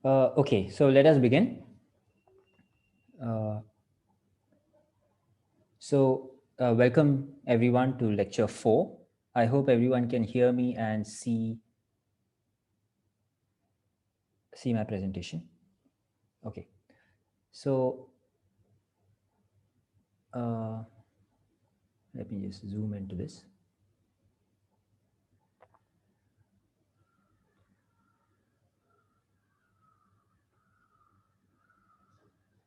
Okay, so let us begin. Uh, Welcome everyone to lecture 4. I hope everyone can hear me and see my presentation. Okay, so uh, let me just zoom into this.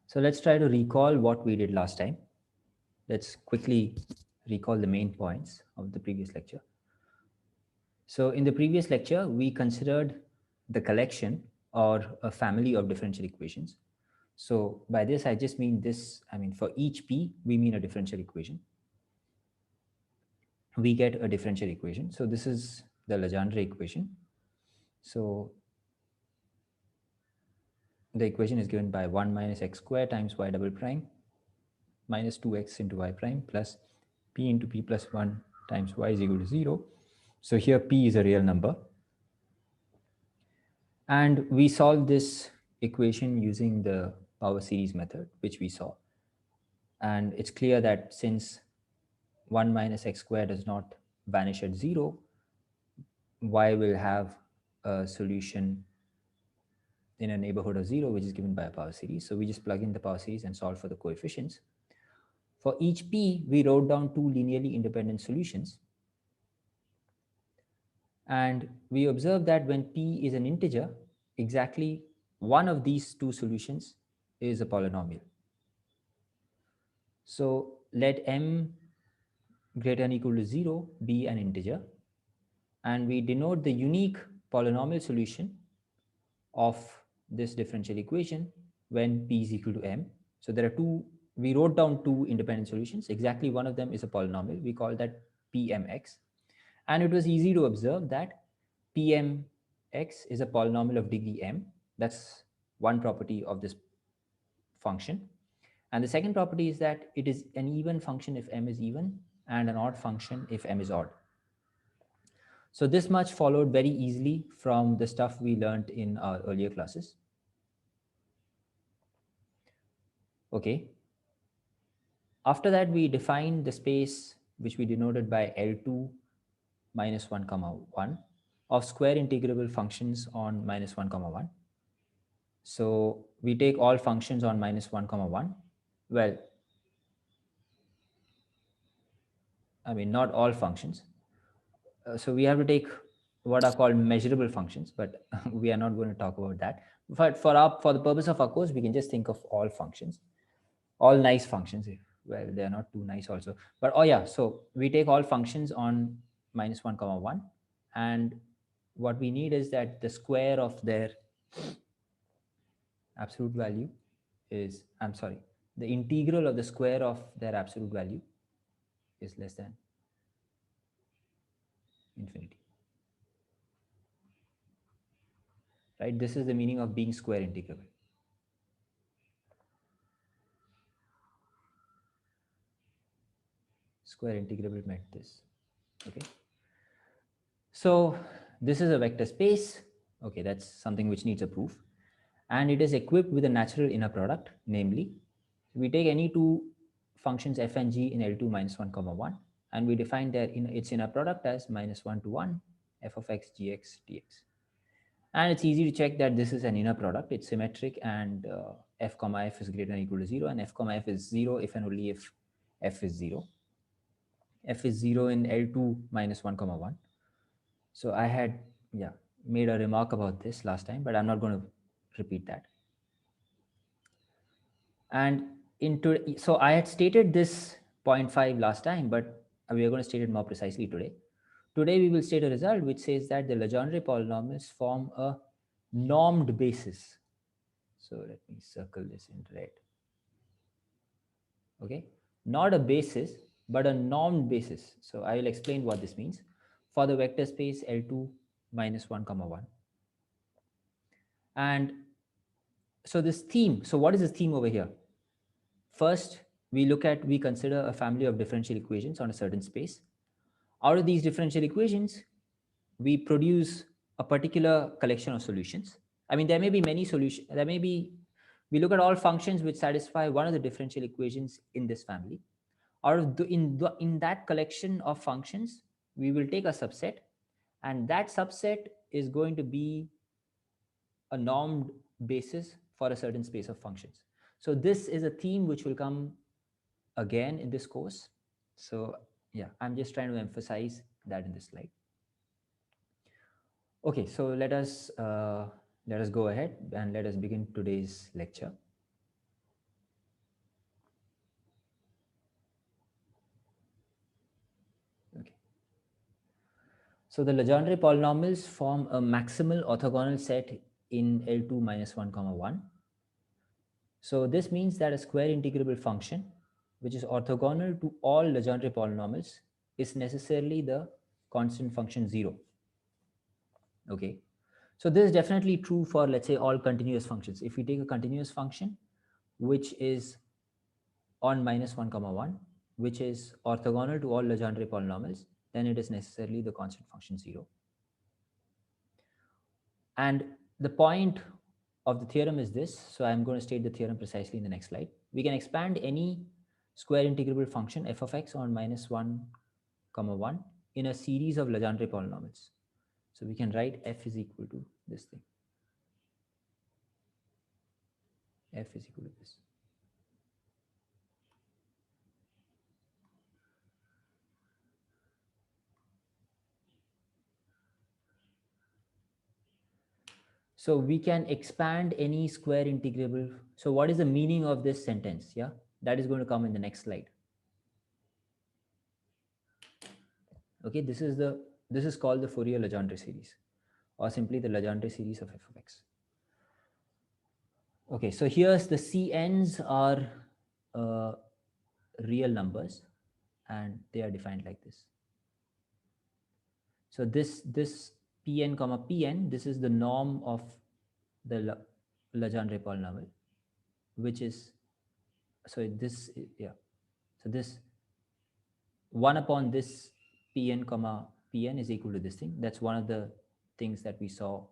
So let's try to recall what we did last time. Let's quickly recall the main points of the previous lecture. So in the previous lecture, we considered the collection or a family of differential equations. So by this, I just mean this, I mean, for each P, we mean a differential equation. We get a differential equation. So this is the Legendre equation. So the equation is given by 1 minus x squared times y double prime minus 2x into y prime plus p into p plus 1 times y is equal to 0. So here p is a real number. And we solve this equation using the power series method, which we saw. And it's clear that since 1 minus x squared does not vanish at 0, y will have a solution in a neighborhood of 0, which is given by a power series. So we just plug in the power series and solve for the coefficients. For each p, we wrote down two linearly independent solutions. And we observe that when p is an integer, exactly one of these two solutions is a polynomial. So let m greater than or equal to 0 be an integer. And we denote the unique polynomial solution of this differential equation when p is equal to m. So there are two, we wrote down two independent solutions. Exactly one of them is a polynomial. We call that pmx. And it was easy to observe that pmx is a polynomial of degree m. That's one property of this function. And the second property is that it is an even function if m is even and an odd function if m is odd. So this much followed very easily from the stuff we learned in our earlier classes. Okay. After that, we define the space which we denoted by L2 minus 1 comma 1 of square integrable functions on minus 1 comma 1. So we take all functions on minus 1 comma 1. Well, I mean, not all functions. So we have to take what are called measurable functions, but we are not going to talk about that. But for the purpose of our course, we can just think of all functions, all nice functions. Well, they are not too nice also, but oh yeah. So we take all functions on minus 1 comma 1, and what we need is that the square of their absolute value is, I'm sorry, the integral of the square of their absolute value is less than infinity. Right? This is the meaning of being square integrable. Square integrable meant this. Okay. So this is a vector space. Okay, that's something which needs a proof. And it is equipped with a natural inner product, namely, we take any two functions f and g in L2 minus 1 comma 1, and we define its inner product as minus 1 to 1 f of x gx dx. And it's easy to check that this is an inner product. It's symmetric, and f comma f is greater than or equal to 0, and f comma f is 0 if and only if f is 0. F is 0 in L2 minus 1 comma 1. So I had made a remark about this last time, but I'm not going to repeat that. And so I had stated this 0.5 last time, but we are going to state it more precisely today. Today we will state a result which says that the Legendre polynomials form a normed basis. So let me circle this in red. Okay, not a basis, but a normed basis. So I will explain what this means for the vector space L2 minus 1 comma 1. And so this theme, so what is this theme over here? First, we consider a family of differential equations on a certain space. Out of these differential equations, we produce a particular collection of solutions. I mean, there may be many solutions. There may be, we look at all functions which satisfy one of the differential equations in this family. Out of in that collection of functions, we will take a subset, and that subset is going to be a normed basis for a certain space of functions. So this is a theme which will come again in this course. So yeah, I'm just trying to emphasize that in this slide. Okay, so let us go ahead and let us begin today's lecture. Okay. So the Legendre polynomials form a maximal orthogonal set in L2 minus 1 comma 1. So this means that a square integrable function which is orthogonal to all Legendre polynomials is necessarily the constant function 0. Okay. So this is definitely true for, let's say, all continuous functions. If we take a continuous function which is on minus 1 comma 1, which is orthogonal to all Legendre polynomials, then it is necessarily the constant function 0. And the point of the theorem is this. So I'm going to state the theorem precisely in the next slide. We can expand any square integrable function f of x on minus 1 comma 1 in a series of Legendre polynomials. So we can write f is equal to this thing. F is equal to this. So we can expand any square integrable. So what is the meaning of this sentence? Yeah, that is going to come in the next slide. Okay, this is called the Fourier Legendre series, or simply the Legendre series of f of x. Okay, so here's the Cn's are real numbers, and they are defined like this. So this Pn comma Pn, this is the norm of the Legendre polynomial, which is, so this, yeah, so this 1 upon this Pn comma Pn is equal to this thing. That's one of the things that we saw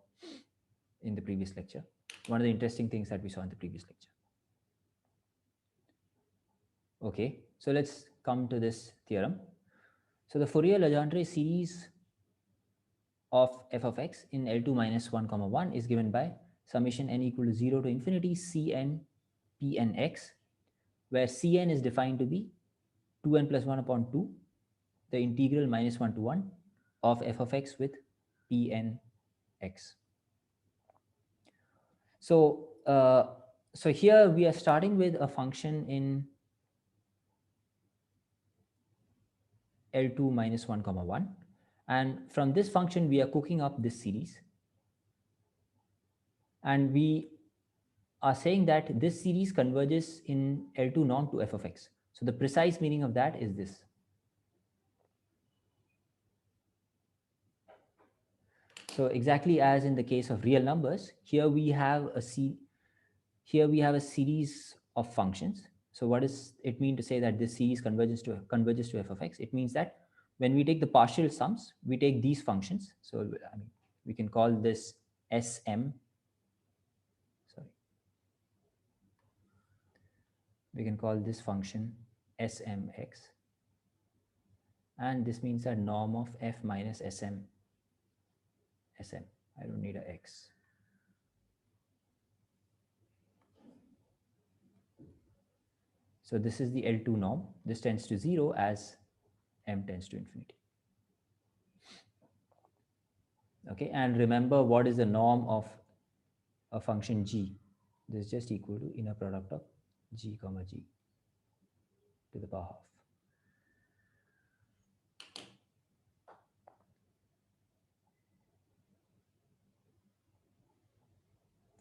in the previous lecture. One of the interesting things that we saw in the previous lecture. Okay, so let's come to this theorem. So the Fourier Legendre series of f of x in L2 minus 1 comma 1 is given by summation n equal to 0 to infinity Cn Pnx, where Cn is defined to be 2n plus 1 upon 2, the integral minus 1 to 1 of f of x with Pnx. So so here we are starting with a function in L2 minus 1 comma 1, and from this function we are cooking up this series, and we are saying that this series converges in L2 norm to f of x. So the precise meaning of that is this. So exactly as in the case of real numbers, here we have a series of functions. So what does it mean to say that this series converges to f of x? It means that when we take the partial sums, we take these functions. So I mean, we can call this Sm. Sorry, we can call this function Smx, and this means that norm of f minus Sm. I don't need a x. So this is the L2 norm. This tends to 0 as m tends to infinity. Okay, and remember, what is the norm of a function g? This is just equal to inner product of g comma g to the power half.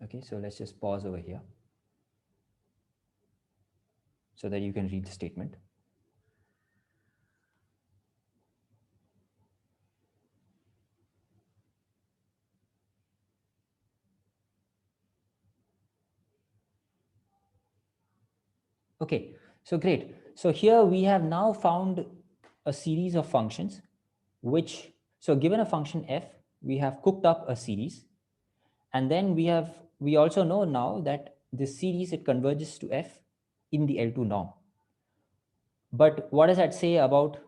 Okay, so let's just pause over here so that you can read the statement. Okay, so great. So here we have now found a series of functions which, so given a function f, we have cooked up a series, And then we also know now that this series, it converges to f in the L2 norm. But what does that say about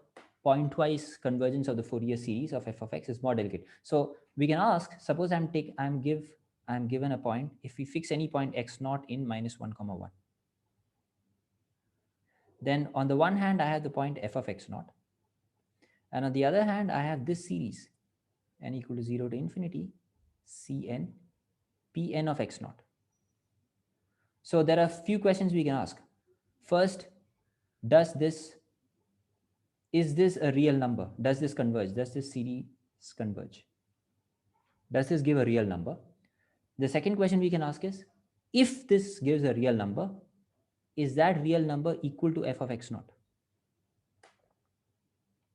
pointwise convergence of the Fourier series of f of x is more delicate. So we can ask, suppose I'm given a point, if we fix any point x naught in -1, 1, then on the one hand I have the point f of x naught, and on the other hand I have this series n equal to 0 to infinity Cn Pn of x naught. So there are a few questions we can ask. First, is this a real number? Does this converge? Does this series converge? Does this give a real number? The second question we can ask is, if this gives a real number, is that real number equal to f of x naught?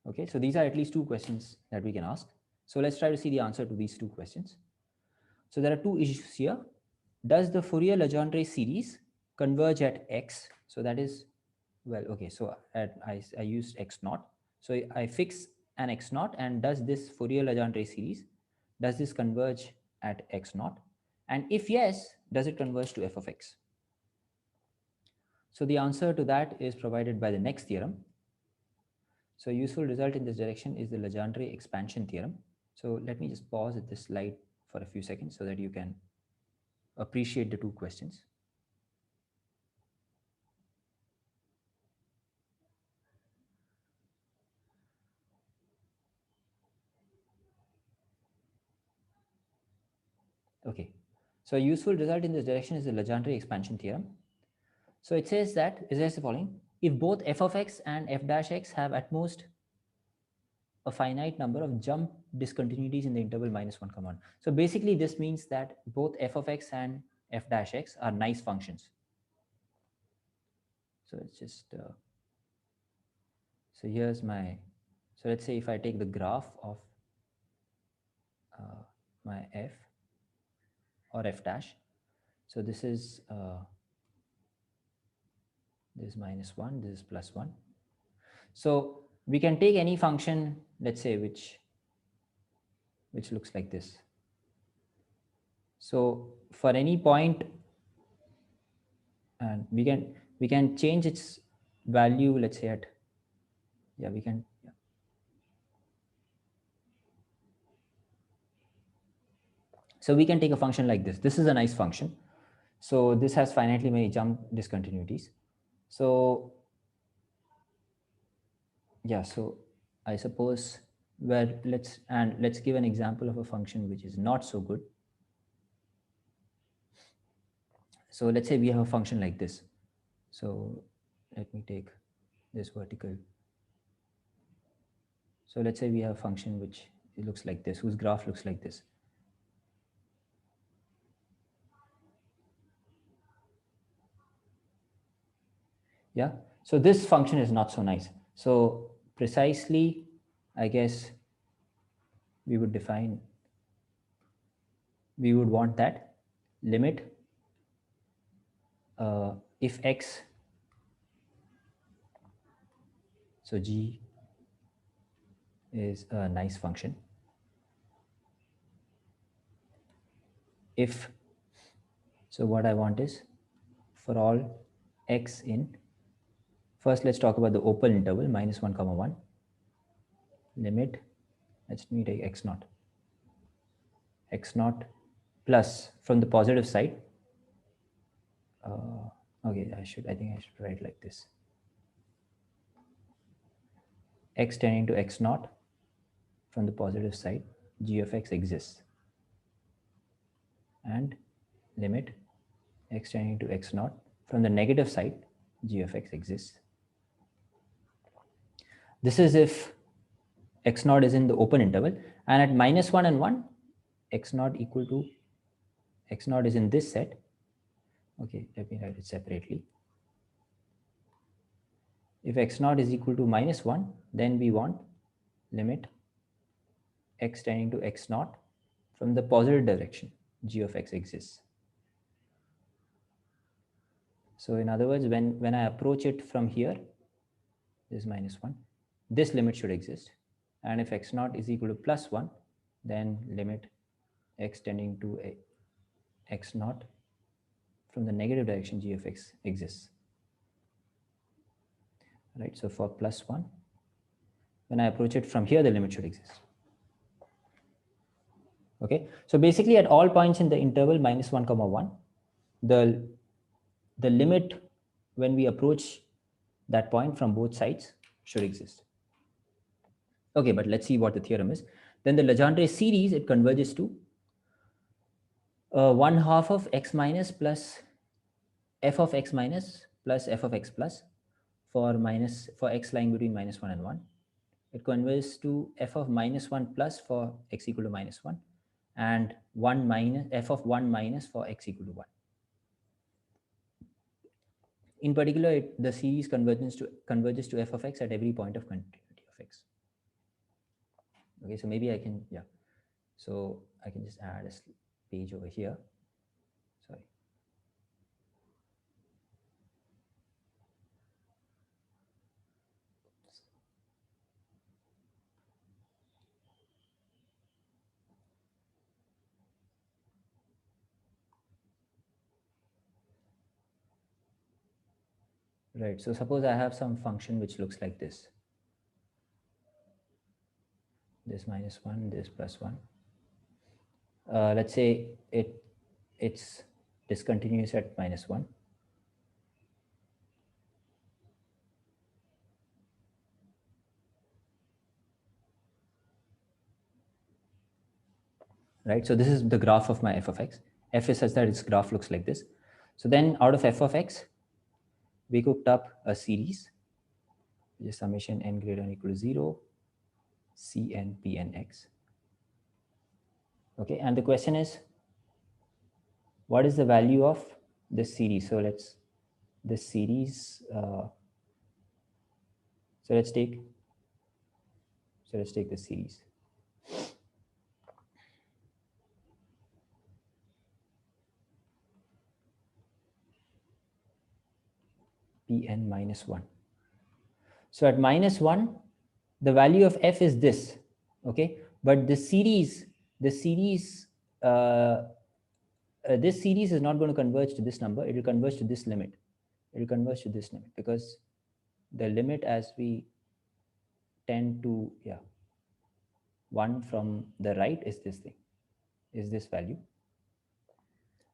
Okay, so these are at least two questions that we can ask. So let's try to see the answer to these two questions. So there are two issues here. Does the Fourier Legendre series converge at x? So that is, well, okay, so I used x naught. So I fix an x naught, and does this Fourier Legendre series, does this converge at x naught? And if yes, does it converge to f of x? So the answer to that is provided by the next theorem. So a useful result in this direction is the Legendre expansion theorem. So let me just pause at this slide for a few seconds so that you can appreciate the two questions. Okay, so a useful result in this direction is the Legendre expansion theorem. So it says the following: if both f of x and f dash x have at most a finite number of jump discontinuities in the interval -1, 1. So basically this means that both f of x and f dash x are nice functions. So it's just so here's my, so let's say if I take the graph of my f or f dash, so this is this is -1, this is +1. So we can take any function, let's say, which looks like this. So for any point, and we can change its value, let's say at, yeah, we can, yeah. So we can take a function like this. This is a nice function. So this has finitely many jump discontinuities. So yeah, so I suppose, well, let's give an example of a function which is not so good. So let's say we have a function like this. So let me take this vertical. So let's say we have a function which it looks like this, whose graph looks like this. Yeah, so this function is not so nice. So precisely, I guess we would want that limit if x, so g is a nice function, if, so what I want is for all x in, first let's talk about the open interval -1, 1, limit, let's me take x naught plus, from the positive side, okay, I think I should write like this, x tending to x naught from the positive side, g of x exists, and limit x tending to x naught from the negative side, g of x exists. This is if x naught is in the open interval, and at -1 and 1, x naught is in this set. Okay, let me write it separately. If x naught is equal to -1, then we want limit x tending to x naught from the positive direction, g of x exists. So in other words, when I approach it from here, this is -1, this limit should exist. And if x naught is equal to +1, then limit x tending to x naught from the negative direction g of x exists, right? So for plus 1, when I approach it from here, the limit should exist. Okay, so basically at all points in the interval minus 1 comma 1, the limit when we approach that point from both sides should exist. Okay, but let's see what the theorem is. Then the Legendre series, it converges to 1 half of x minus plus f of x minus plus f of x plus for x lying between minus 1 and 1. It converges to f of minus 1 plus for x equal to minus 1, and 1 minus f of 1 minus for x equal to 1. In particular, the series converges to f of x at every point of continuity of x. Okay, so maybe I can, yeah. So I can just add a page over here. Sorry. Right, so suppose I have some function which looks like this. This minus 1, this plus 1. Let's say it's discontinuous at minus 1. Right, so this is the graph of my f of x. F is such that its graph looks like this. So then out of f of x, we cooked up a series, which is summation n greater than or equal to 0, Cn Pn x. Okay, and the question is, what is the value of this series? So this series, so let's take this series. Pn minus 1. So at minus 1, the value of f is this, okay? But this series is not going to converge to this number. It will converge to this limit. It will converge to this limit because the limit as we tend to, 1 from the right is this thing, is this value.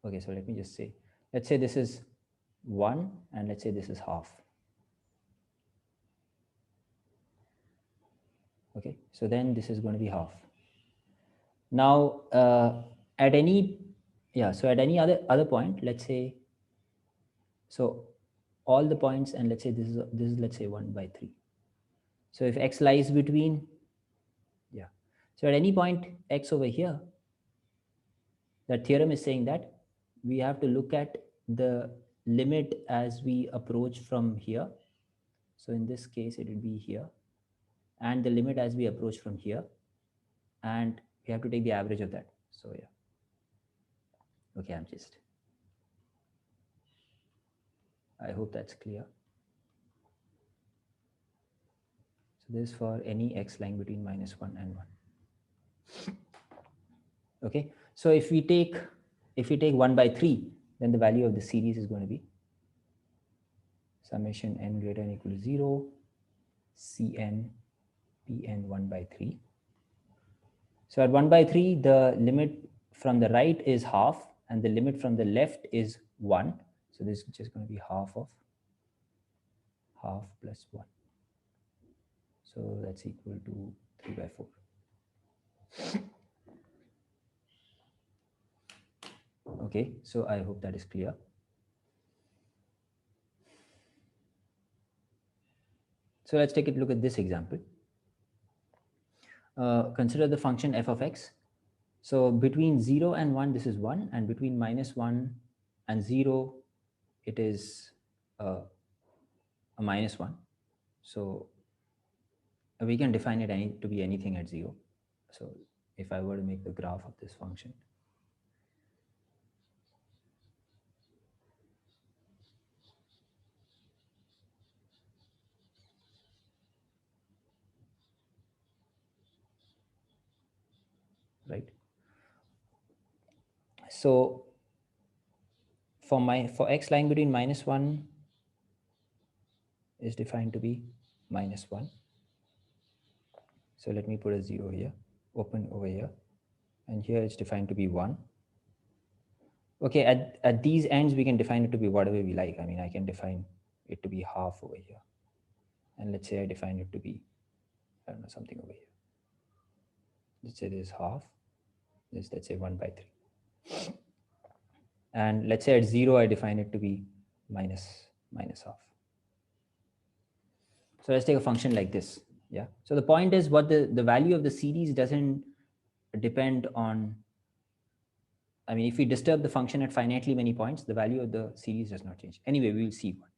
Okay, so let me just say, let's say this is 1 and let's say this is half. Okay, so then this is going to be half. Now at any other point, let's say, so all the points, and let's say this is let's say 1 by 3. So if x lies between, so at any point x over here, that theorem is saying that we have to look at the limit as we approach from here. So in this case, it will be here, and the limit as we approach from here, and we have to take the average of that. So yeah. Okay, I hope that's clear. So this is for any x lying between minus 1 and 1. Okay, so if we take 1 by 3, then the value of the series is going to be summation n greater than or equal to 0, Cn Pn 1 by 3. So at 1 by 3, the limit from the right is half, and the limit from the left is 1. So this is just going to be half of half plus 1. So that's equal to 3 by 4. Okay, so I hope that is clear. So let's take a look at this example. Consider the function f of x. So between 0 and 1, this is 1, and between minus 1 and 0, it is a minus 1. So we can define it to be anything at 0. So if I were to make the graph of this function, right? So for x lying between -1 is defined to be -1. So let me put a 0 here, open over here, and here it's defined to be 1. Okay, at these ends, we can define it to be whatever we like. I mean, I can define it to be half over here. And let's say I define it to be, I don't know, something over here. Let's say this is half. This, let's say 1/3. And let's say at 0, I define it to be minus half. So let's take a function like this. Yeah. So the point is, what the value of the series doesn't depend on. I mean, if we disturb the function at finitely many points, the value of the series does not change. Anyway, we will see one.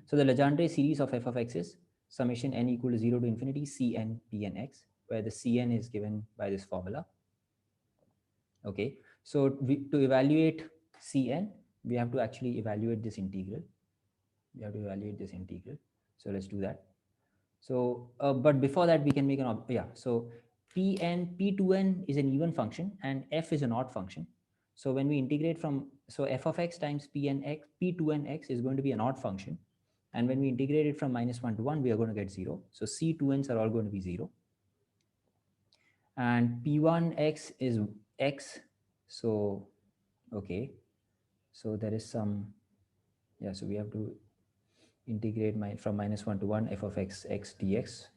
So the Legendre series of f of x is summation n equal to 0 to infinity Cn Pn x, where the Cn is given by this formula. Okay. So to evaluate Cn, we have to actually evaluate this integral. We have to evaluate this integral. So let's do that. So, but before that, we can make an, so P2n is an even function and f is an odd function. So when we integrate from, so f of x times P2n x is going to be an odd function. And when we integrate it from -1 to 1, we are going to get 0. So C2n's are all going to be 0. And P1x is x. So, okay. So there is some, so we have to integrate from -1 to 1 f of x dx.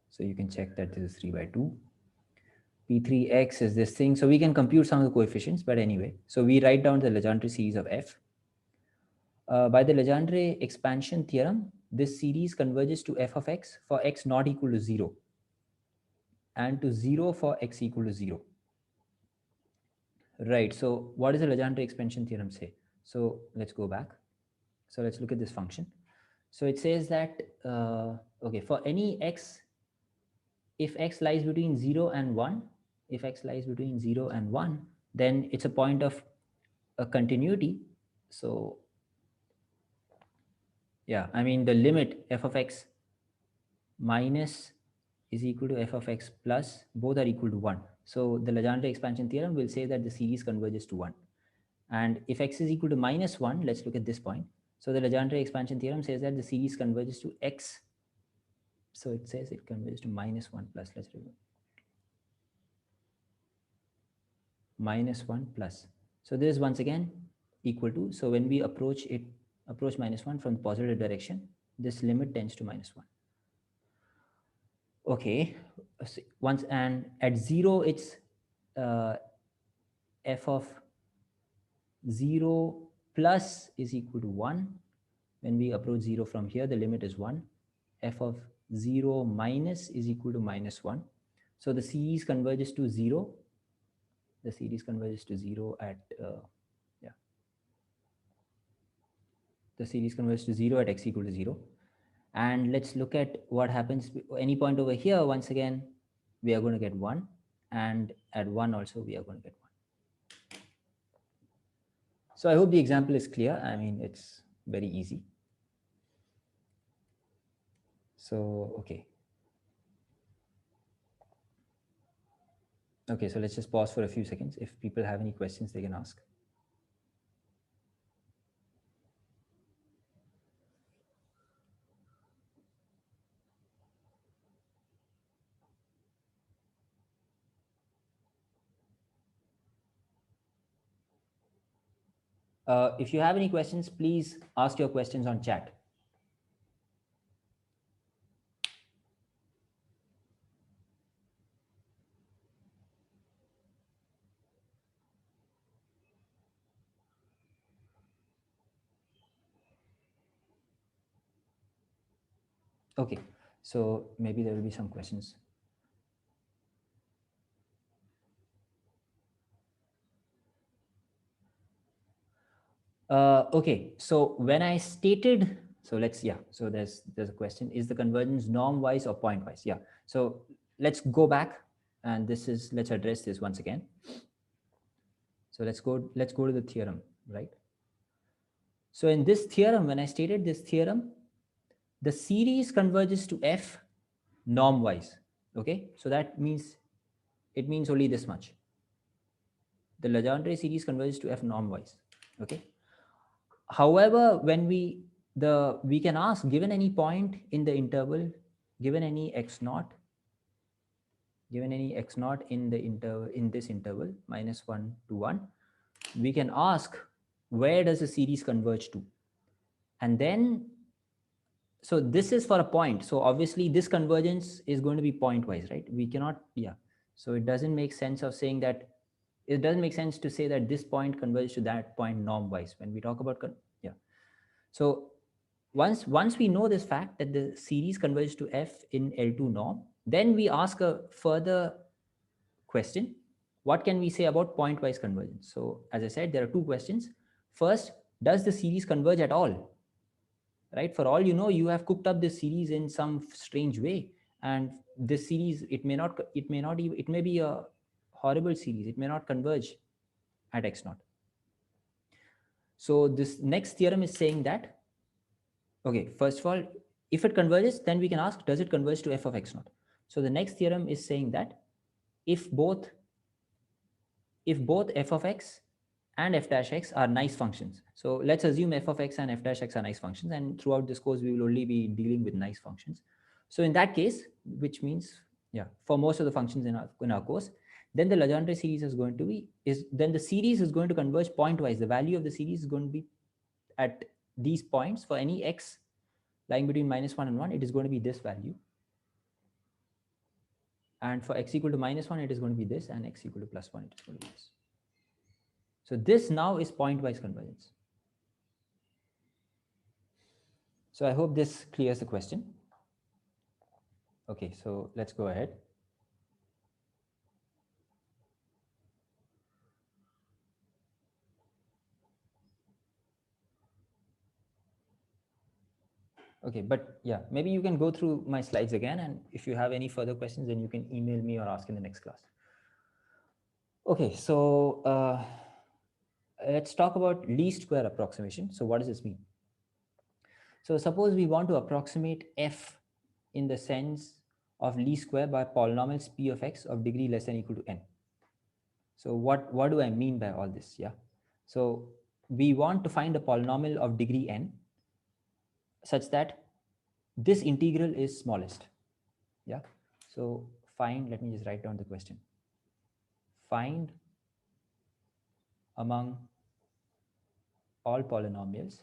So you can check that this is 3/2. P3x is this thing. So we can compute some of the coefficients, but anyway. So we write down the Legendre series of f. By the Legendre expansion theorem, this series converges to f of x for x not equal to 0 and to 0 for x equal to 0. Right. So what does the Legendre expansion theorem say? So let's go back. So let's look at this function. So it says that, okay, for any x, if x lies between 0 and 1, if x lies between 0 and 1, then it's a point of a continuity. So yeah, I mean, the limit f of x minus is equal to f of x plus, both are equal to 1. So the Legendre expansion theorem will say that the series converges to 1. And if x is equal to -1, let's look at this point. So the Legendre expansion theorem says that the series converges to x. So it says it converges to -1 plus, let's remove -1 plus. So this is once again equal to, so when we approach -1 from the positive direction, this limit tends to -1. Okay, once, and at 0, it's f of 0 plus is equal to 1. When we approach 0 from here, the limit is 1. F of 0 minus is equal to -1. So the series converges to 0. The series converges to 0 at, the series converges to 0 at x equal to 0. And let's look at what happens. Any point over here, once again, we are going to get 1. And at 1 also, we are going to get 1. So I hope the example is clear. I mean, it's very easy. So, okay. Okay, so let's just pause for a few seconds. If people have any questions, they can ask. If you have any questions, please ask your questions on chat. Okay, so maybe there will be some questions. Okay, so when I stated, so let's, so there's a question, is the convergence norm-wise or point-wise? Yeah, so let's go back, and let's address this once again. So let's go to the theorem, right? So in this theorem, when I stated this theorem, the series converges to f norm-wise, okay? So that means, it means only this much. The Legendre series converges to f norm-wise, okay? However, when we can ask, given any point in the interval, given any x naught, in the interval, in this interval -1 to 1, we can ask, where does the series converge to? And then, so this is for a point, so obviously this convergence is going to be pointwise, right? We cannot, yeah, so it doesn't make sense of saying that, it doesn't make sense to say that this point converges to that point norm wise when we talk about yeah. So once we know this fact that the series converges to f in L2 norm, then we ask a further question: what can we say about pointwise convergence? So as I said, there are two questions. First, does the series converge at all? Right? For all you know, you have cooked up this series in some strange way, and this series, it may be a horrible series. It may not converge at x naught. So this next theorem is saying that, okay, first of all, if it converges, then we can ask, does it converge to f of x naught? So the next theorem is saying that if both f of x and f dash x are nice functions. So let's assume f of x and f dash x are nice functions, and throughout this course we will only be dealing with nice functions. So in that case, which means, yeah, for most of the functions in our course, then the Legendre series is going to be, then the series is going to converge pointwise. The value of the series is going to be at these points. For any x lying between -1 and 1, it is going to be this value, and for x equal to -1, it is going to be this, and x equal to +1, it is going to be this. So this now is pointwise convergence. So I hope this clears the question. Okay, so let's go ahead. Okay, but yeah, maybe you can go through my slides again, and if you have any further questions, then you can email me or ask in the next class. Okay, so let's talk about least square approximation. So what does this mean? So suppose we want to approximate f in the sense of least square by polynomials p of x of degree less than or equal to n. So what do I mean by all this? Yeah, so we want to find a polynomial of degree n such that this integral is smallest. Yeah, so find, let me just write down the question. Find among all polynomials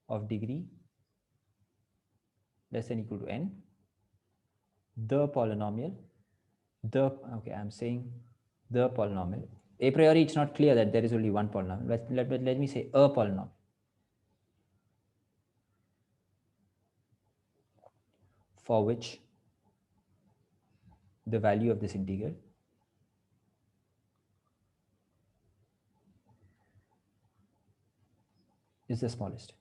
of degree less than or equal to n, the polynomial, okay, I'm saying the polynomial. A priori, it's not clear that there is only one polynomial. Let me say a polynomial for which the value of this integral is the smallest.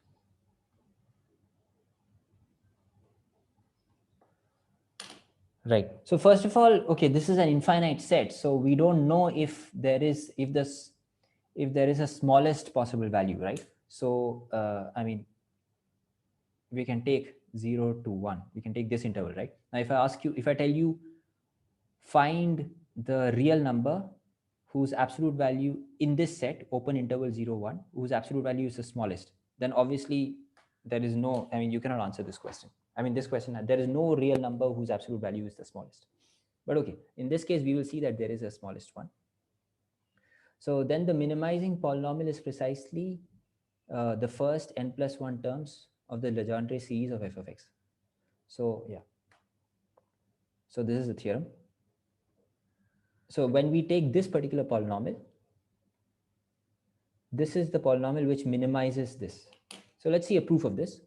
Right. So first of all, okay, this is an infinite set, so we don't know if there is a smallest possible value, right? So I mean, we can take 0 to 1. We can take this interval, right? Now, if I tell you, find the real number whose absolute value in this set, open interval 0, 1, whose absolute value is the smallest, then obviously there is no, I mean, you cannot answer this question. I mean, this question, there is no real number whose absolute value is the smallest. But okay, in this case, we will see that there is a smallest one. So then the minimizing polynomial is precisely the first n plus 1 terms of the Legendre series of f of x. So yeah, so this is the theorem. So when we take this particular polynomial, this is the polynomial which minimizes this. So let's see a proof of this,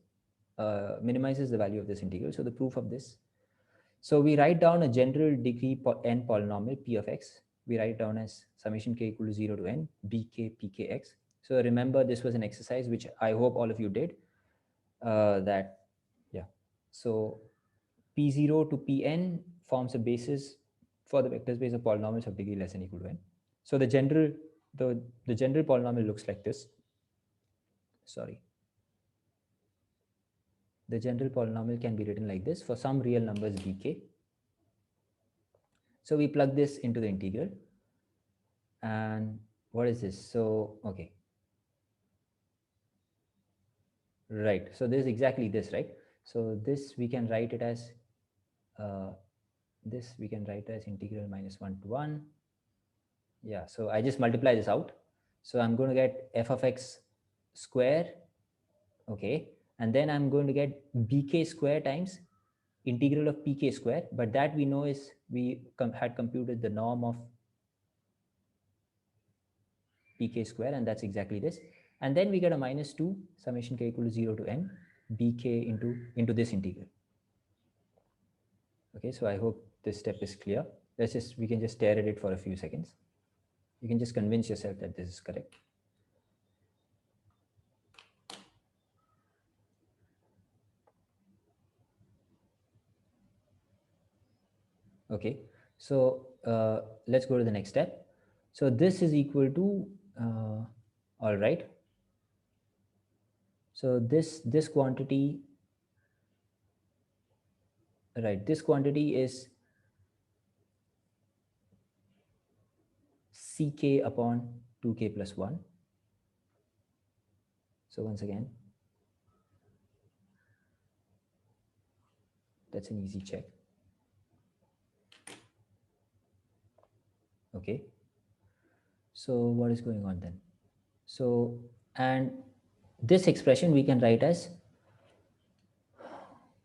minimizes the value of this integral. So the proof of this, so we write down a general degree n polynomial p of x. We write down as summation k equal to 0 to n bk pkx. So remember, this was an exercise which I hope all of you did. That, yeah. So p0 to pn forms a basis for the vector space of polynomials of degree less than or equal to n. So the general polynomial looks like this. Sorry. The general polynomial can be written like this for some real numbers bk. So we plug this into the integral, and what is this? So, okay, right. So this is exactly this, right? So this we can write it as, uh, this we can write as integral minus 1 to 1. Yeah, so I just multiply this out. So I'm going to get f of x square, okay, and then I'm going to get bk square times integral of pk square, but that we know is we had computed the norm of pk square, and that's exactly this. And then we get a minus 2 summation k equal to 0 to n bk into this integral. Okay, so I hope this step is clear. We can just stare at it for a few seconds. You can just convince yourself that this is correct. Okay, so let's go to the next step. So this is equal to, all right. So this quantity, right, this quantity is ck upon 2k plus 1. So once again, that's an easy check. Okay, so what is going on then? So, and this expression we can write as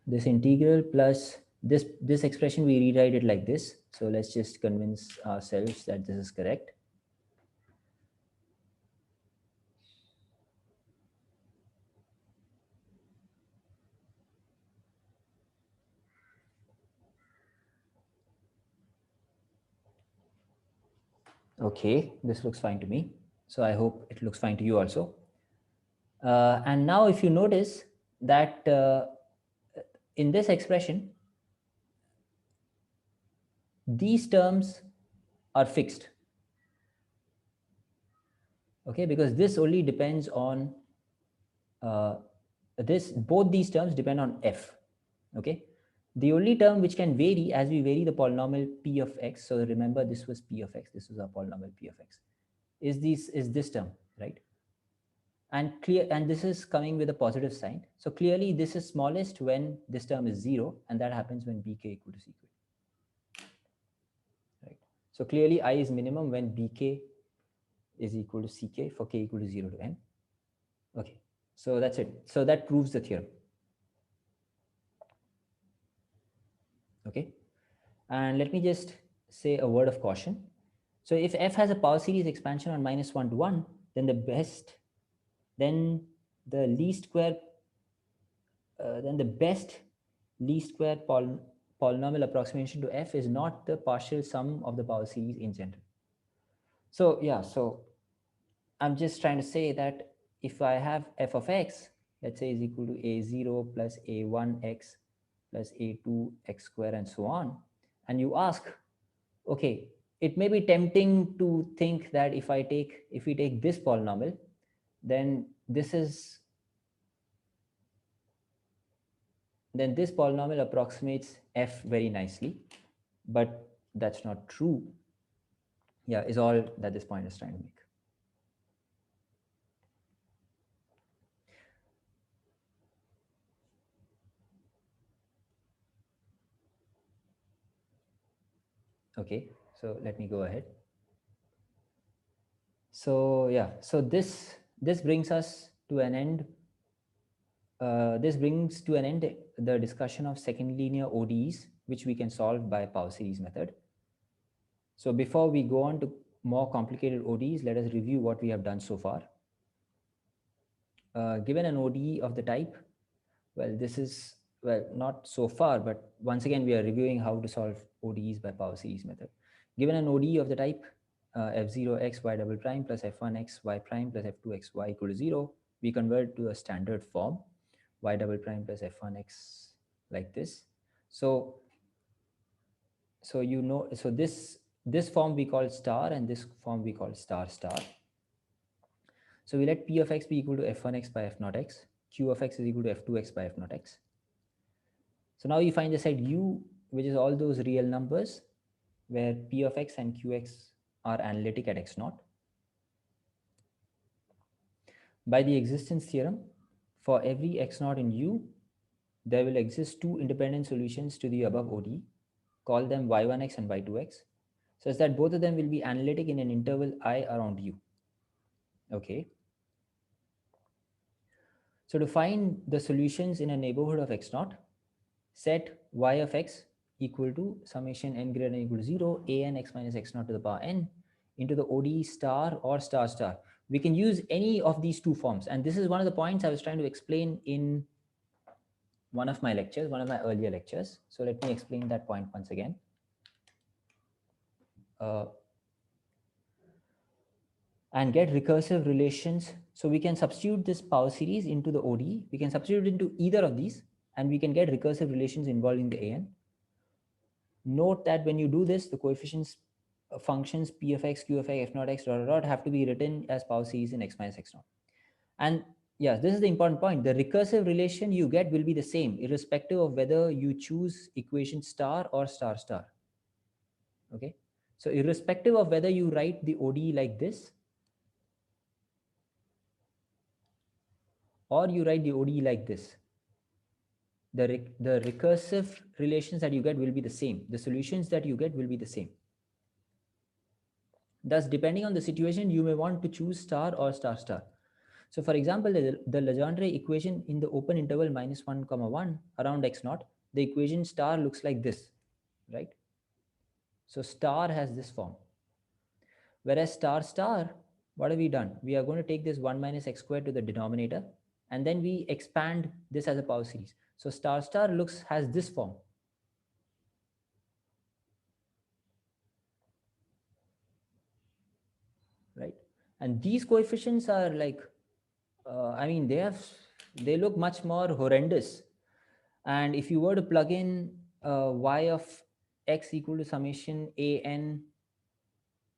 this integral plus this expression, we rewrite it like this. So let's just convince ourselves that this is correct. Okay, this looks fine to me. So I hope it looks fine to you also. And now if you notice that in this expression, these terms are fixed. Okay, because this only depends on both these terms depend on f. Okay, the only term which can vary as we vary the polynomial p of x, so remember this was p of x, this was our polynomial p of x, is this term, right? And this is coming with a positive sign. So clearly this is smallest when this term is 0, and that happens when bk equal to ck, right? So clearly I is minimum when bk is equal to ck for k equal to 0 to n. Okay, so that's it. So that proves the theorem. Okay, and let me just say a word of caution. So if f has a power series expansion on minus 1 to 1, then the least square, then the best least square polynomial approximation to f is not the partial sum of the power series in general. So yeah, so I'm just trying to say that if I have f of x, let's say is equal to a0 plus a1x plus a2x square and so on, and you ask, okay, it may be tempting to think that if we take this polynomial, then this polynomial approximates f very nicely, but that's not true. Yeah, is all that this point is trying to make. Okay, so let me go ahead. So yeah, so this brings us to an end. This brings to an end the discussion of second linear ODEs, which we can solve by power series method. So before we go on to more complicated ODEs, let us review what we have done so far. Given an ODE of the type, well, this is, well, not so far, but once again, we are reviewing how to solve ODEs by power series method. Given an ODE of the type f0x y double prime plus f1x y prime plus f2x y equal to 0, we convert to a standard form y double prime plus f1x like this. So this form we call star, and this form we call star star. So we let p of x be equal to f1x by f0 x, q of x is equal to f2x by f0 x. So now you find the set u, which is all those real numbers where p of x and qx are analytic at x0. By the existence theorem, for every x naught in U, there will exist two independent solutions to the above ODE. Call them y1x and y2x, such that both of them will be analytic in an interval I around U. Okay. So to find the solutions in a neighborhood of x naught, set y of x equal to summation n greater than or equal to 0 a n x minus x naught to the power n into the ODE star or star star. We can use any of these two forms. And this is one of the points I was trying to explain in one of my lectures, one of my earlier lectures. So let me explain that point once again. And get recursive relations. So we can substitute this power series into the ODE. We can substitute into either of these, and we can get recursive relations involving the AN. Note that when you do this, the coefficients functions p of x, q of x, f naught x, dot, dot, dot have to be written as power series in x minus x naught. And yeah, this is the important point. The recursive relation you get will be the same, irrespective of whether you choose equation star or star star. Okay. So irrespective of whether you write the ODE like this, or you write the ODE like this, the recursive relations that you get will be the same. The solutions that you get will be the same. Thus, depending on the situation, you may want to choose star or star star. So for example, the Legendre equation in the open interval -1, 1 around x naught, the equation star looks like this, right? So star has this form. Whereas star star, what have we done? We are going to take this 1 minus x squared to the denominator, and then we expand this as a power series. So star star has this form. Right? And these coefficients are like, I mean, they look much more horrendous. And if you were to plug in y of x equal to summation a n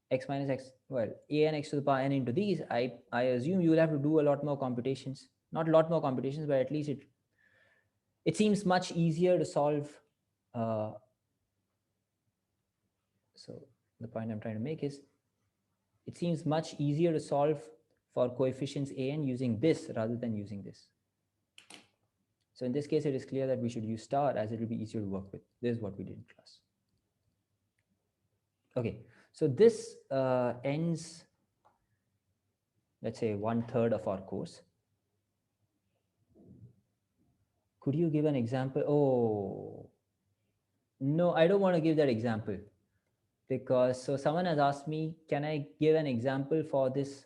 x minus x, well, a n x to the power n into these, I assume you will have to do a lot more computations. Not a lot more computations, but at least it seems much easier to solve. So the point I'm trying to make is, it seems much easier to solve for coefficients a n using this rather than using this. So in this case, it is clear that we should use star, as it will be easier to work with. This is what we did in class. Okay, so this ends, let's say, 1/3 of our course. Could you give an example? Oh, no, I don't want to give that example, because so someone has asked me, can I give an example for this?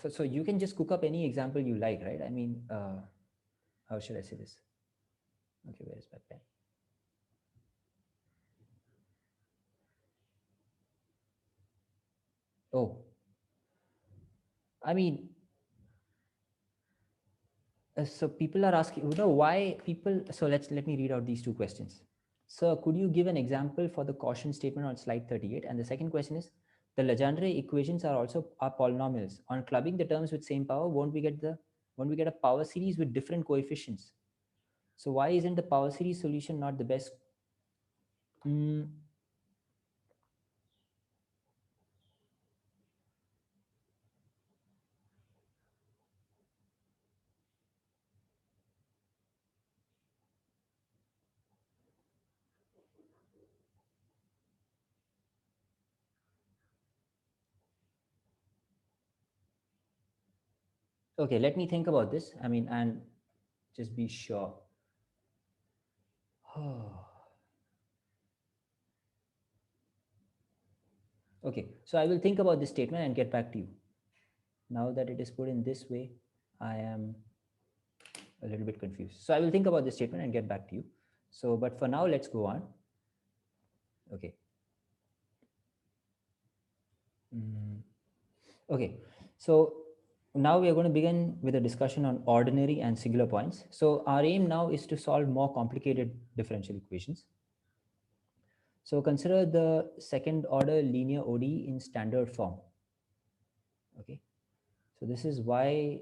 So you can just cook up any example you like, right? I mean, how should I say this? Okay, where's my pen? Oh, I mean, so people are asking, why people, so let me read out these two questions. Sir, could you give an example for the caution statement on slide 38? And the second question is, the Legendre equations are also polynomials. On clubbing the terms with same power, won't we get a power series with different coefficients? So why isn't the power series solution not the best? Okay, let me think about this. I mean, and just be sure. Okay, so I will think about this statement and get back to you. Now that it is put in this way, I am a little bit confused. So I will think about this statement and get back to you. So, but for now, let's go on. Okay. Okay. So now we are going to begin with a discussion on ordinary and singular points. So our aim now is to solve more complicated differential equations. So consider the second order linear ODE in standard form. Okay. So this is why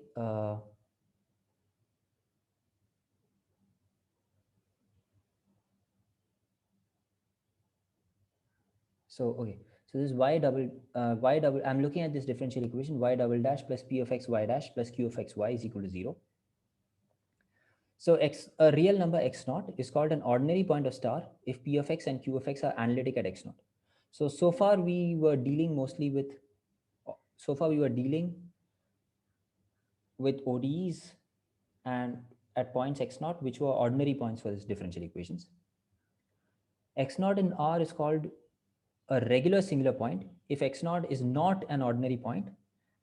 so So this y double, I'm looking at this differential equation, y double dash plus p of x y dash plus q of x y is equal to 0. So a real number x naught is called an ordinary point of star if p of x and q of x are analytic at x naught. So far we were dealing mostly with, so far we were dealing with ODEs and at points x naught, which were ordinary points for this differential equations. X naught in R is called a regular singular point if x naught is not an ordinary point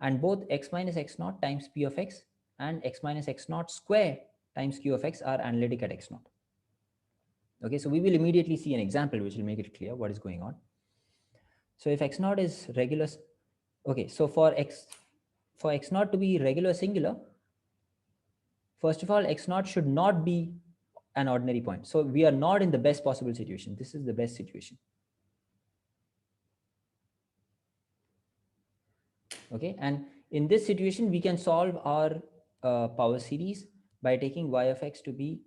and both x minus x naught times p of x and x minus x naught square times q of x are analytic at x naught. Okay, so we will immediately see an example which will make it clear what is going on. So if x naught is regular, okay, so for x naught to be regular singular, first of all, x naught should not be an ordinary point. So we are not in the best possible situation. This is the best situation. Okay, and in this situation, we can solve our power series by taking y of x to be,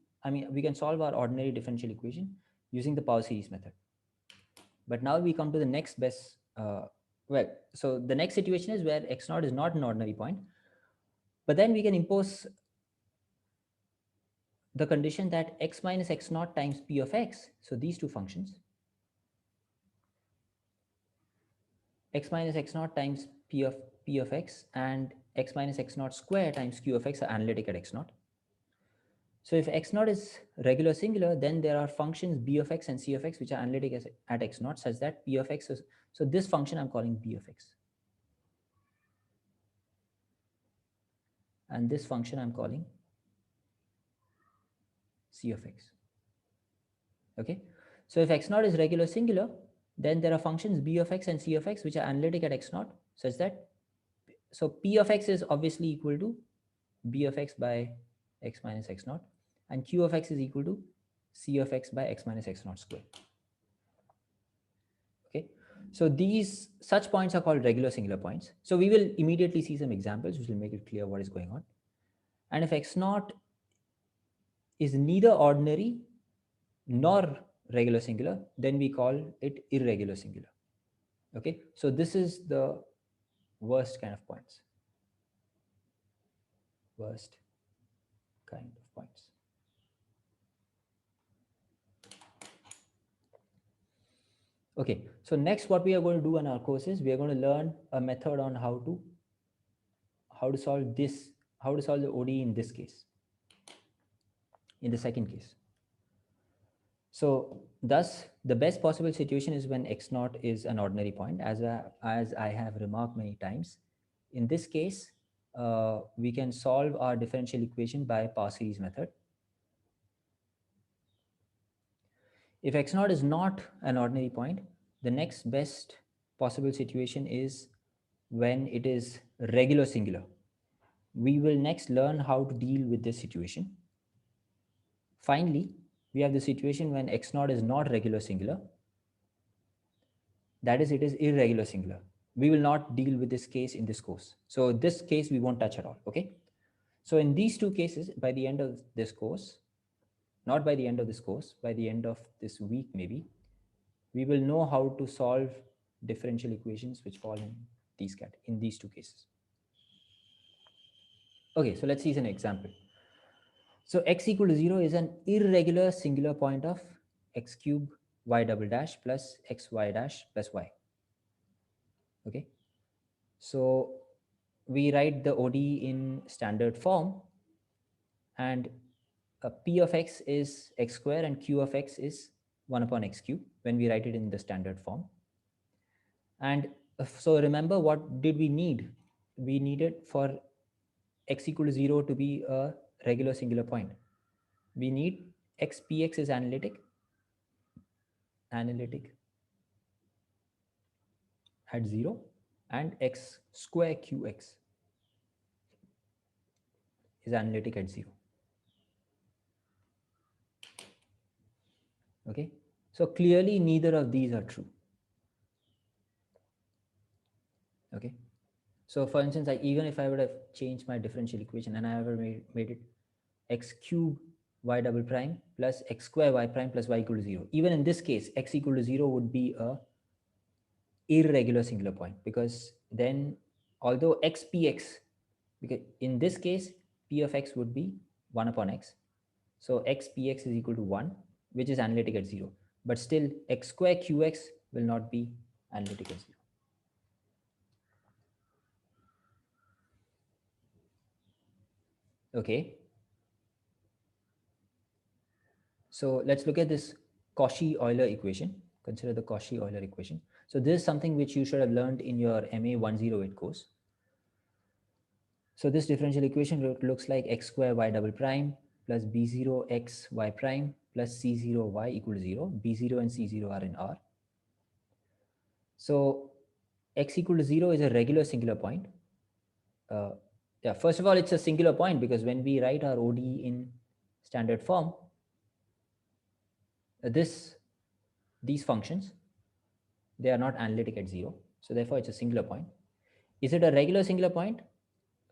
we can solve our ordinary differential equation using the power series method. But now we come to the next best, so the next situation is where x naught is not an ordinary point, but then we can impose the condition that x minus x naught times p of x, so these two functions, x minus x naught times p of x and x minus x naught square times q of x are analytic at x naught. So if x naught is regular singular, then there are functions b of x and c of x which are analytic at x naught such that p of x is, so this function I'm calling b of x. And this function I'm calling c of x. Okay. So if x naught is regular singular, then there are functions b of x and c of x which are analytic at x naught such that, so p of x is obviously equal to b of x by x minus x naught and q of x is equal to c of x by x minus x naught square. Okay, so these such points are called regular singular points. So we will immediately see some examples which will make it clear what is going on. And if x naught is neither ordinary nor regular singular, then we call it irregular singular. Okay, so this is the worst kind of points. Worst kind of points. Okay, so next what we are going to do in our course is we are going to learn a method on how to solve this, how to solve the ODE in this case, in the second case. So thus the best possible situation is when x naught is an ordinary point, as I have remarked many times. In this case, we can solve our differential equation by power series method. If x naught is not an ordinary point, the next best possible situation is when it is regular singular. We will next learn how to deal with this situation. Finally, we have the situation when x naught is not regular singular. That is, it is irregular singular. We will not deal with this case in this course. So this case we won't touch at all, okay? So in these two cases, by the end of this course, not by the end of this course, by the end of this week maybe, we will know how to solve differential equations which fall in these two cases. Okay, so let's see an example. So x equal to 0 is an irregular singular point of x cube y double dash plus xy dash plus y. Okay, so we write the ODE in standard form, and p of x is x square and q of x is 1 upon x cube when we write it in the standard form. And so remember, what did we need? We needed for x equal to 0 to be a regular singular point. We need xpx is analytic at 0, and x square qx is analytic at 0. Okay, so clearly neither of these are true. Okay, so for instance, even if I would have changed my differential equation and I ever made it x cube y double prime plus x square y prime plus y equal to 0, even in this case x equal to 0 would be a irregular singular point, because then although x px, because in this case p of x would be 1 upon x, so x px is equal to 1, which is analytic at 0, but still x square qx will not be analytic at 0. Okay, so let's look at this Cauchy-Euler equation. Consider the Cauchy-Euler equation. So this is something which you should have learned in your MA 108 course. So this differential equation looks like x square y double prime plus b0 x y prime plus c0 y equal to 0. b0 and c0 are in R. So x equal to 0 is a regular singular point. Yeah, first of all, it's a singular point because when we write our ODE in standard form, these functions, they are not analytic at 0. So therefore, it's a singular point. Is it a regular singular point?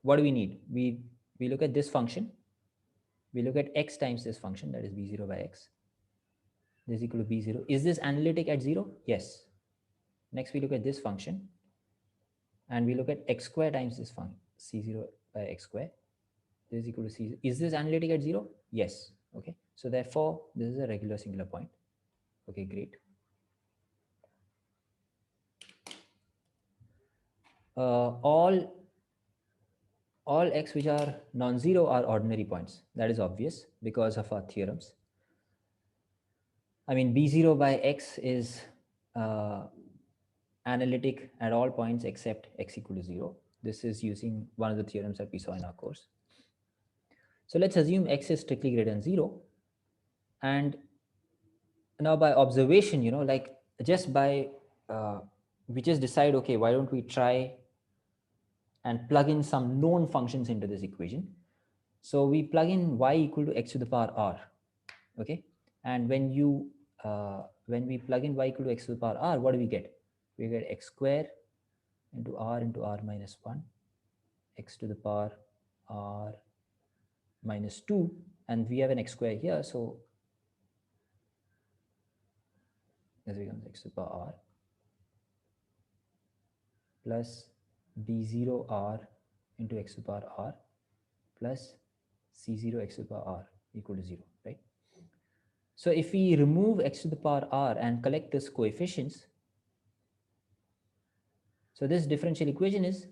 What do we need? We look at this function. We look at x times this function, that is b0 by x. This is equal to b0. Is this analytic at 0? Yes. Next, we look at this function. And we look at x square times this function, c0 by x square. This is equal to c0. Is this analytic at 0? Yes. Okay. So therefore, this is a regular singular point. Okay, great. All x which are non-zero are ordinary points. That is obvious because of our theorems. I mean, b0 by x is analytic at all points except x equal to 0. This is using one of the theorems that we saw in our course. So let's assume x is strictly greater than 0. And now by observation, like just by, we just decide, okay, why don't we try and plug in some known functions into this equation. So we plug in y equal to x to the power r, okay? And when we plug in y equal to x to the power r, what do we get? We get x square into r minus 1, x to the power r minus 2, and we have an x square here, so this becomes x to the power r plus b0 r into x to the power r plus c0 x to the power r equal to 0, right? So if we remove x to the power r and collect this coefficients, so this differential equation is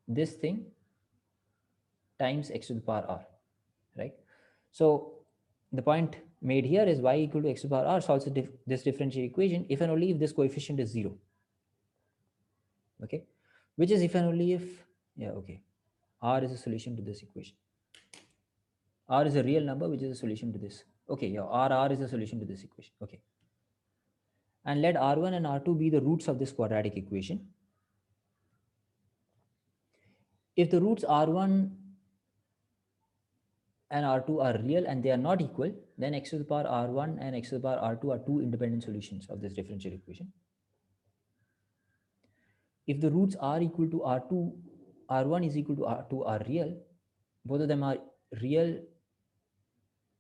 this thing times x to the power r, right? So the point made here is y equal to x to the power r solves this differential equation if and only if this coefficient is 0. Okay, which is if and only if, yeah, okay, r is a solution to this equation. R is a real number which is a solution to this. Okay, yeah, r is a solution to this equation. Okay, and let r1 and r2 be the roots of this quadratic equation. If the roots r1 and r2 are real and they are not equal, then x to the power r1 and x to the power r2 are two independent solutions of this differential equation. If the roots r equal to r2, r1 is equal to r2 are real, both of them are real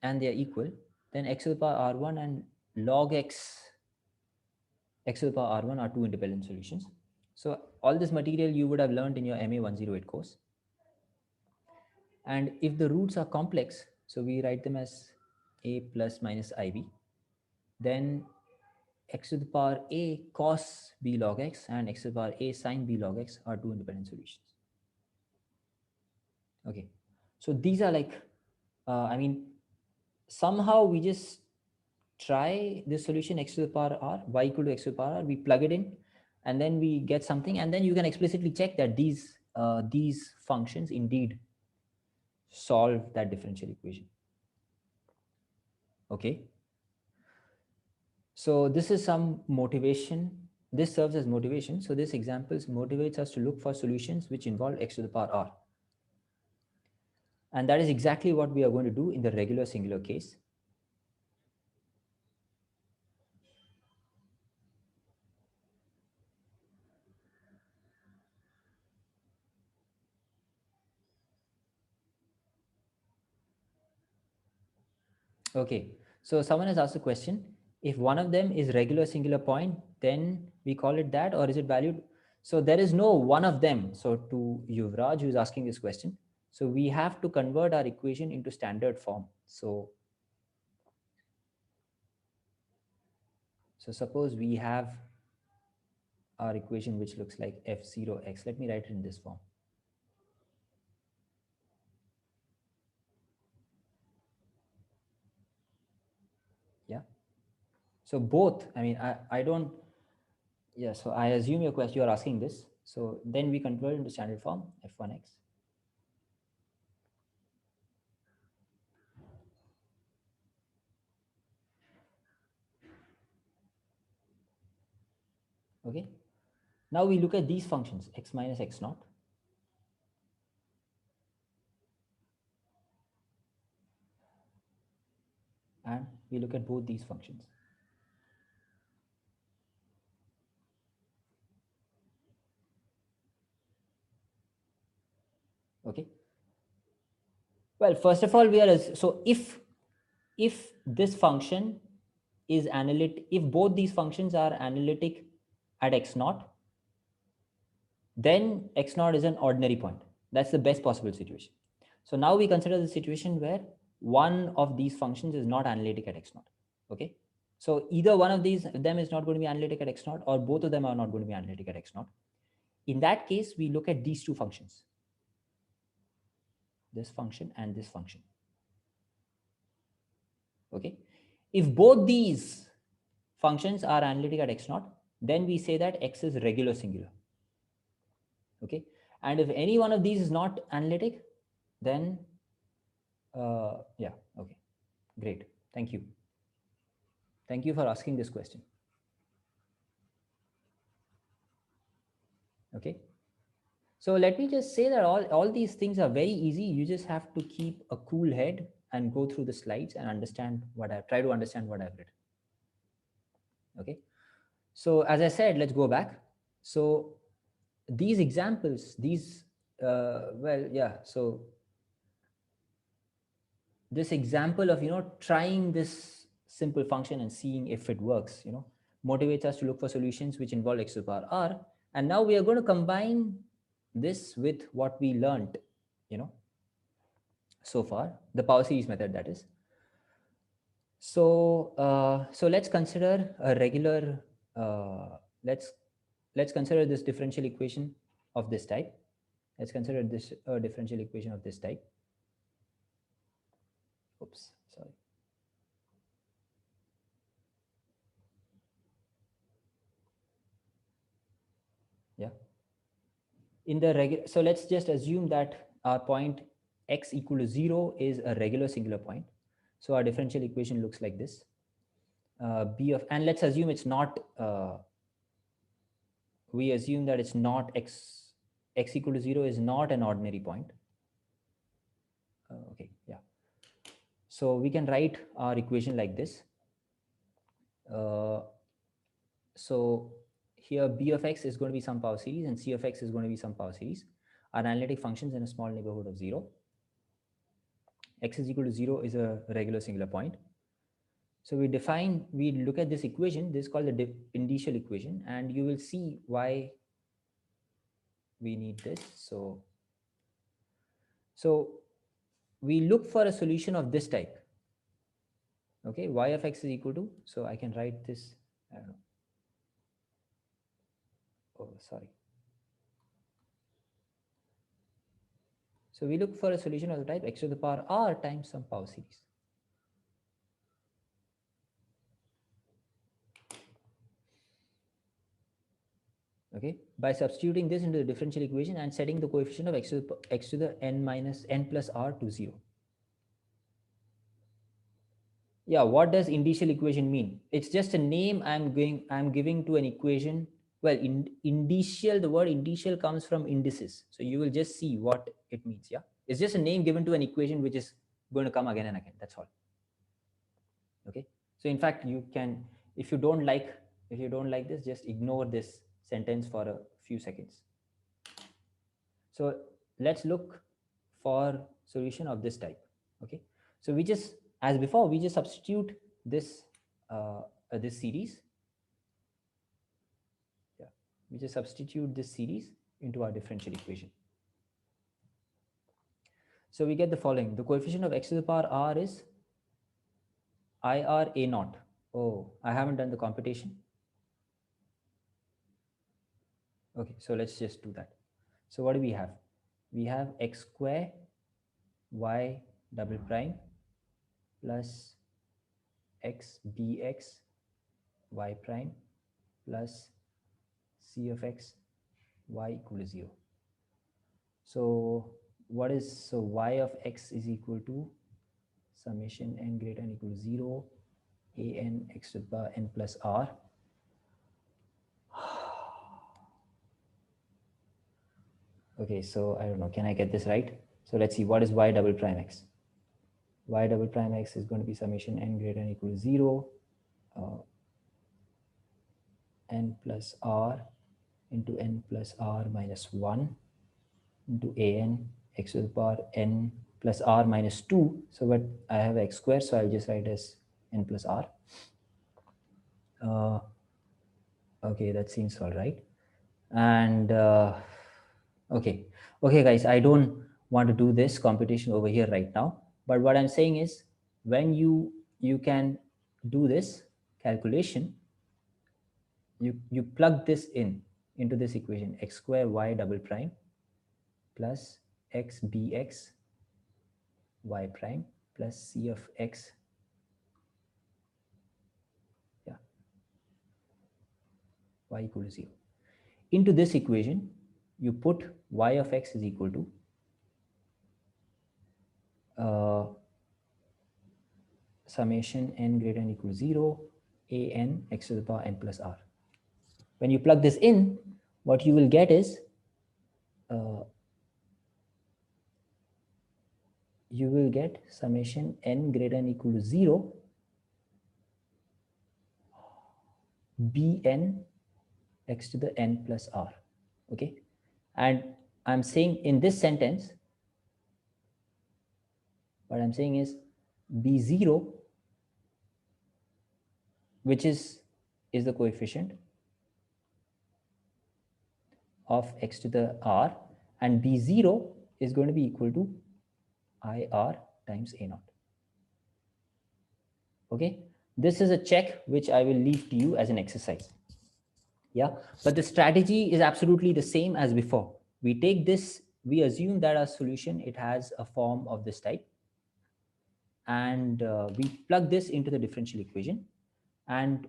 and they are equal, then x to the power r1 and log x to the power r1 are two independent solutions. So all this material you would have learned in your MA 108 course. And if the roots are complex, so we write them as a plus minus ib, then x to the power a cos b log x and x to the power a sin b log x are two independent solutions. Okay, so these are like, I mean, somehow we just try this solution x to the power r, y equal to x to the power r, we plug it in, and then we get something, and then you can explicitly check that these functions indeed solve that differential equation. Okay, so this is some motivation. This serves as motivation. So this example motivates us to look for solutions which involve x to the power r. And that is exactly what we are going to do in the regular singular case. Okay, so someone has asked a question. If one of them is regular singular point, then we call it that, or is it valued? So there is no one of them. So to Yuvraj, who's asking this question, so we have to convert our equation into standard form. So suppose we have our equation which looks like f0x. Let me write it in this form. Yeah. So both, I mean, I don't, yeah, so I assume your question, you're asking this. So then we convert into standard form, f1x. Okay. Now we look at these functions, x minus x naught. And we look at both these functions. Okay. Well, first of all, so if this function is analytic, if both these functions are analytic at x naught, then x naught is an ordinary point. That's the best possible situation. So now we consider the situation where one of these functions is not analytic at x naught. Okay. So either one of them is not going to be analytic at x naught, or both of them are not going to be analytic at x naught. In that case, we look at these two functions, this function and this function. Okay. If both these functions are analytic at x naught, then we say that x is regular singular. Okay. And if any one of these is not analytic, then yeah, okay, great. Thank you. Thank you for asking this question. Okay. So let me just say that all these things are very easy. You just have to keep a cool head and go through the slides and understand try to understand what I've written. Okay. So as I said, let's go back. So these examples, well, yeah. So this example of, trying this simple function and seeing if it works, motivates us to look for solutions which involve x to the power r. And now we are going to combine this with what we learned, so far, the power series method, that is. So let's consider a regular, let's consider this differential equation of this type. Let's consider this differential equation of this type. Oops, sorry. Yeah. In the regular, so let's just assume that our point x equal to 0 is a regular singular point. So our differential equation looks like this. B of, and let's assume it's not, we assume that it's not x equal to 0 is not an ordinary point. Okay, yeah. So we can write our equation like this. So here b of x is going to be some power series and c of x is going to be some power series. Our analytic functions in a small neighborhood of 0. X is equal to 0 is a regular singular point. So we look at this equation. This is called the indicial equation, and you will see why we need this. So we look for a solution of this type. Okay, y of x is equal to, so I can write this, I don't know. Oh, sorry. So we look for a solution of the type x to the power r times some power series. Okay, by substituting this into the differential equation and setting the coefficient of x to the n minus n plus r to 0. Yeah, what does indicial equation mean? It's just a name I'm giving to an equation. Well, indicial, the word indicial comes from indices, so you will just see what it means. Yeah, it's just a name given to an equation which is going to come again and again. That's all. Okay, so in fact, you can, if you don't like this, just ignore this sentence for a few seconds. So let's look for solution of this type. Okay, so we just, as before, we just substitute this this series. Yeah, we just substitute this series into our differential equation. So we get the following. The coefficient of x to the power r is IR A naught. Oh, I haven't done the computation. Okay, so let's just do that. So what do we have? We have x square y double prime plus x bx y prime plus c of x y equal to 0. So what is, so y of x is equal to summation n greater than equal to 0 a n x to the power n plus r. Okay, so I don't know, can I get this right? So let's see, what is y double prime x? Y double prime x is going to be summation n greater than equal to 0 n plus r into n plus r minus 1 into a n x to the power n plus r minus 2. So but I have x square, so I'll just write as n plus r. Okay, that seems all right. And okay guys, I don't want to do this computation over here right now, but what I'm saying is when you can do this calculation, you plug this into this equation, x square y double prime plus x bx y prime plus c of x, yeah, y equal to 0. Into this equation, you put y of x is equal to summation n greater than equal to 0 a n x to the power n plus r. When you plug this in, what you will get is you will get summation n greater than equal to 0 bn x to the n plus r. Okay, and I'm saying in this sentence, what I'm saying is b0, which is the coefficient of x to the r, and b0 is going to be equal to IR times A naught. Okay, this is a check which I will leave to you as an exercise. Yeah, but the strategy is absolutely the same as before. We take this, we assume that our solution, it has a form of this type, and we plug this into the differential equation, and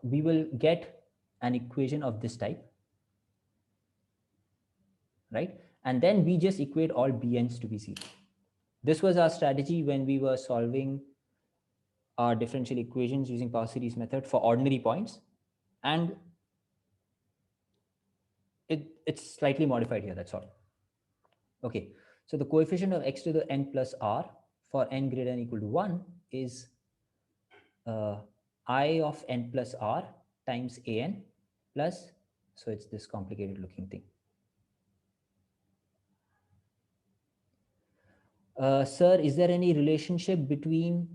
we will get an equation of this type, right? And then we just equate all bn's to be 0. This was our strategy when we were solving our differential equations using power series method for ordinary points, and it's slightly modified here, that's all. Okay, so the coefficient of x to the n plus r for n greater than equal to 1 is I of n plus r times an plus, so it's this complicated looking thing. Sir, is there any relationship between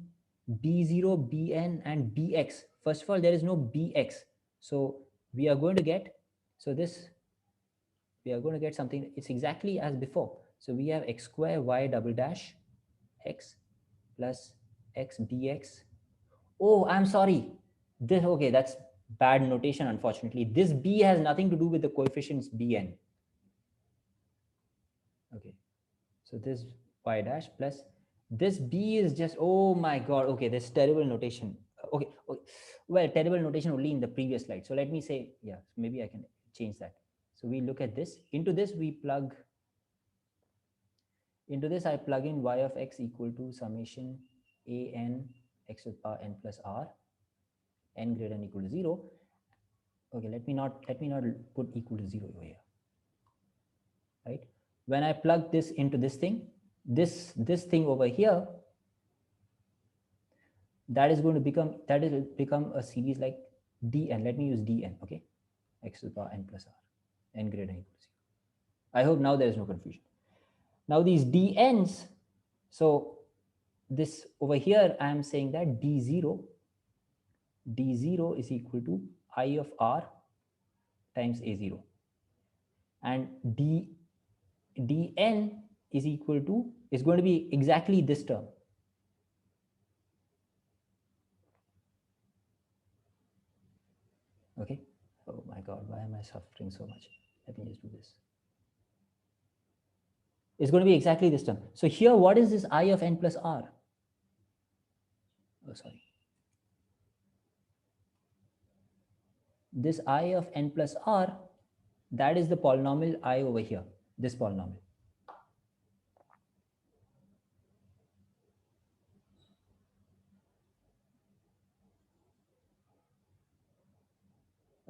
b0, bn and bx? First of all, there is no bx. So we are going to get, so this, we are going to get something, it's exactly as before. So we have x square y double dash x plus x bx. Oh, I'm sorry. This, okay, that's bad notation, unfortunately. This b has nothing to do with the coefficients bn. Okay, so this y dash plus this b is just, oh my god, okay, this terrible notation. Okay, well, terrible notation only in the previous slide. So let me say, yeah, maybe I can change that. So we look at this. Into this we plug, into this I plug in y of x equal to summation a n x to the power n plus r, n greater than equal to 0. Okay, let me not put equal to 0 over here, right? When I plug this into this thing, this thing over here, that is going to become, that will become a series like dn. Let me use dn, okay? X to the power n plus r, n greater than equal to 0. I hope now there is no confusion. Now these dn's, so this over here, I am saying that d0 d0 is equal to I of r times a0, and dn is equal to, is going to be exactly this term. Okay. Oh my god, why am I suffering so much? Let me just do this. It's going to be exactly this term. So here, what is this I of n plus r? Oh, sorry. This I of n plus r, that is the polynomial I over here, this polynomial.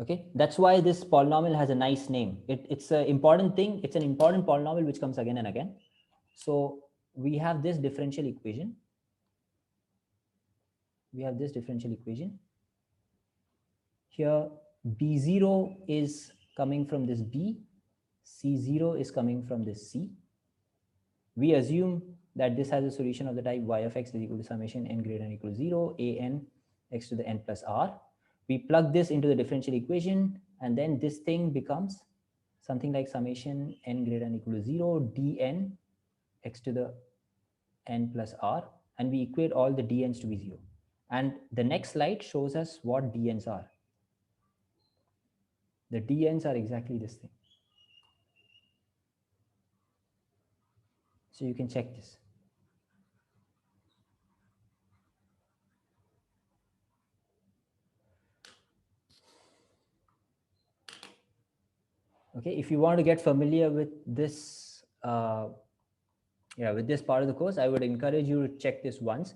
Okay, that's why this polynomial has a nice name. It's an important thing. It's an important polynomial which comes again and again. So we have this differential equation. We have this differential equation. Here, B0 is coming from this B, C0 is coming from this C. We assume that this has a solution of the type y of x is equal to summation n greater than or equal to 0, a n x to the n plus r. We plug this into the differential equation, and then this thing becomes something like summation n greater than or equal to 0, dn x to the n plus r, and we equate all the dn's to be 0. And the next slide shows us what dn's are. The dn's are exactly this thing. So you can check this. Okay, if you want to get familiar with this, with this part of the course, I would encourage you to check this once.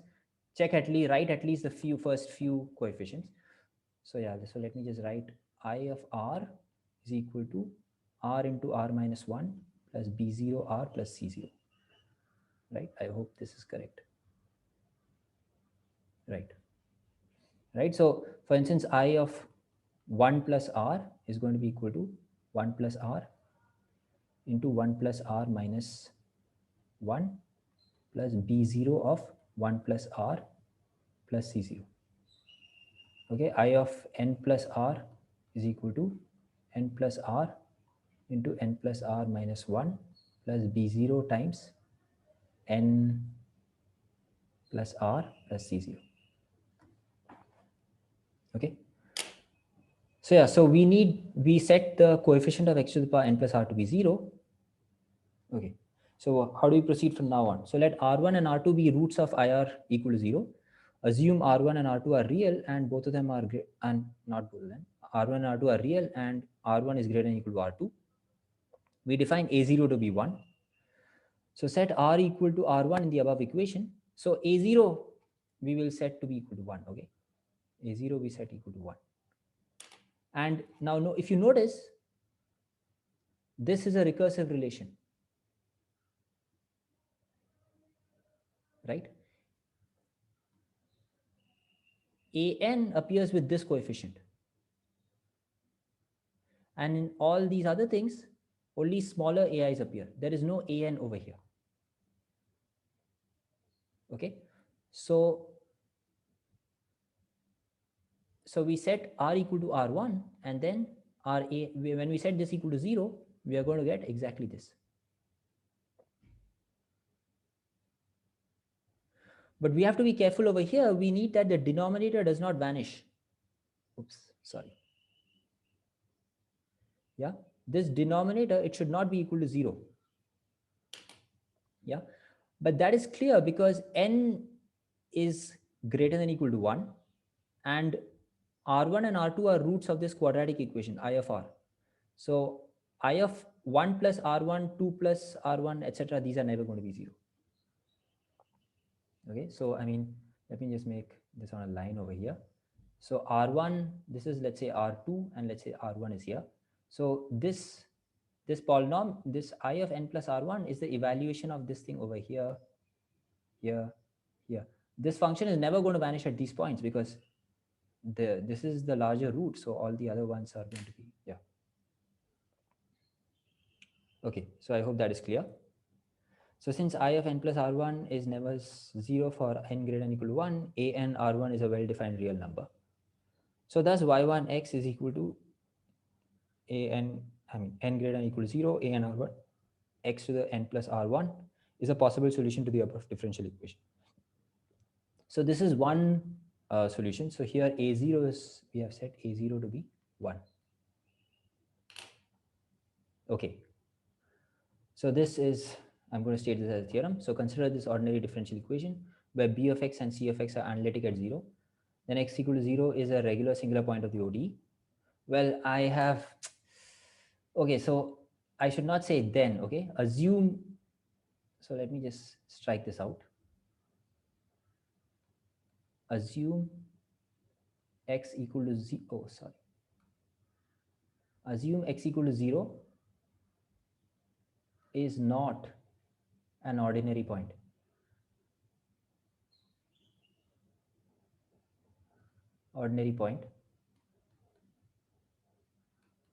Check at least, write at least the first few coefficients. So yeah, so let me just write I of r is equal to r into r minus 1 plus b0 r plus c0. Right? I hope this is correct. Right. Right. So for instance, I of 1 plus r is going to be equal to 1 plus r into 1 plus r minus 1 plus b0 of 1 plus r plus c0. Okay, I of n plus r is equal to n plus r into n plus r minus 1 plus b0 times n plus r plus c0. Okay. So yeah, so we set the coefficient of x to the power n plus r to be 0. Okay. So how do we proceed from now on? So let r1 and r2 be roots of IR equal to 0. Assume r1 and r2 are real and both of them are and not both of them. R1 and r2 are real and r1 is greater than or equal to r2. We define a0 to be 1. So set r equal to r1 in the above equation. So a0 we will set to be equal to 1. Okay, a0 we set equal to 1. And now if you notice, this is a recursive relation, right? An appears with this coefficient, and in all these other things only smaller ai's appear. There is no an over here. Okay, so we set r equal to r1, and then when we set this equal to 0, we are going to get exactly this. But we have to be careful over here. We need that the denominator does not vanish. Oops, sorry. Yeah, this denominator, it should not be equal to 0. Yeah, but that is clear because n is greater than or equal to 1, and r1 and r2 are roots of this quadratic equation, I of r. So I of 1 plus r1, 2 plus r1, etc., these are never going to be 0. Okay, so I mean, let me just make this on a line over here. So r1, this is, let's say, r2, and let's say r1 is here. So this polynomial, this I of n plus r1 is the evaluation of this thing over here, here, here. This function is never going to vanish at these points because this is the larger root, so all the other ones are going to be, yeah. Okay, so I hope that is clear. So since I of n plus r1 is never 0 for n greater than or equal to 1, a n r1 is a well-defined real number. So thus y1x is equal to n greater than equal to 0, a n r1 x to the n plus r1 is a possible solution to the above differential equation. So this is one solution. So here a0 is, we have set a0 to be 1. Okay. So this is, I'm going to state this as a theorem. So consider this ordinary differential equation where b of x and c of x are analytic at 0. Then x equal to 0 is a regular singular point of the ODE. Well, I have, okay, so I should not say then, okay? Assume, so let me just strike this out. Assume x equal to 0, oh, sorry. Assume x equal to 0 is not an ordinary point. Ordinary point.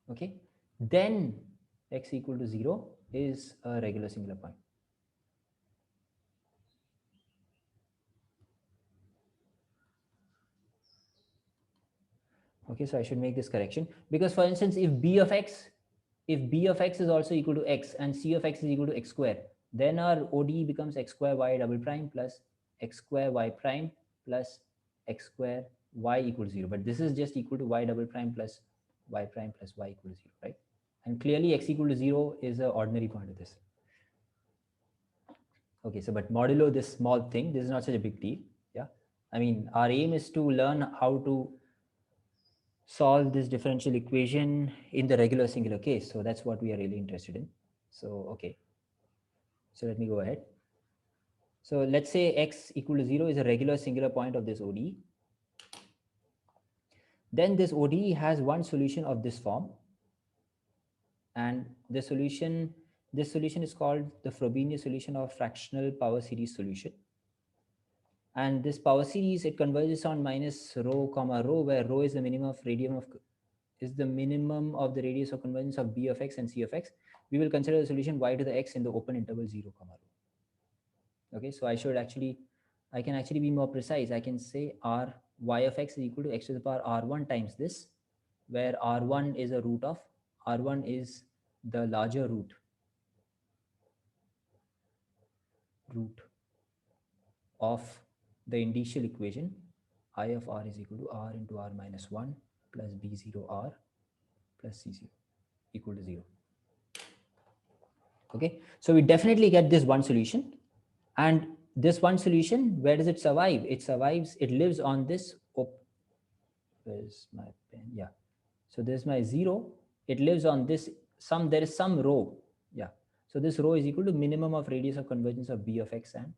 Okay. Then x equal to 0 is a regular singular point. Okay, so I should make this correction because, for instance, if b of x is also equal to x and c of x is equal to x square, then our ODE becomes x square y double prime plus x square y prime plus x square y equals 0. But this is just equal to y double prime plus y equals 0, right? And clearly x equal to 0 is an ordinary point of this. Okay, so but modulo this small thing, this is not such a big deal. Yeah, I mean, our aim is to learn how to solve this differential equation in the regular singular case. So that's what we are really interested in. So, okay. So let me go ahead. So let's say x equal to 0 is a regular singular point of this ODE. Then this ODE has one solution of this form. And this solution is called the Frobenius solution of fractional power series solution. And this power series, it converges on minus rho comma rho, where rho is the minimum of the radius of convergence of b of x and c of x. We will consider the solution y to the x in the open interval 0 comma rho. Okay, so I can actually be more precise. I can say r y of x is equal to x to the power r1 times this, where r1 is a root of, r1 is the larger root of the initial equation I of r is equal to r into r minus 1 plus b0 r plus c0 equal to 0. Okay, so we definitely get this one solution, and this one solution, where does it survive? It lives on this, where's my pen? Yeah, so there's my 0, it lives on this, there is some rho. Yeah, so this rho is equal to minimum of radius of convergence of b of x and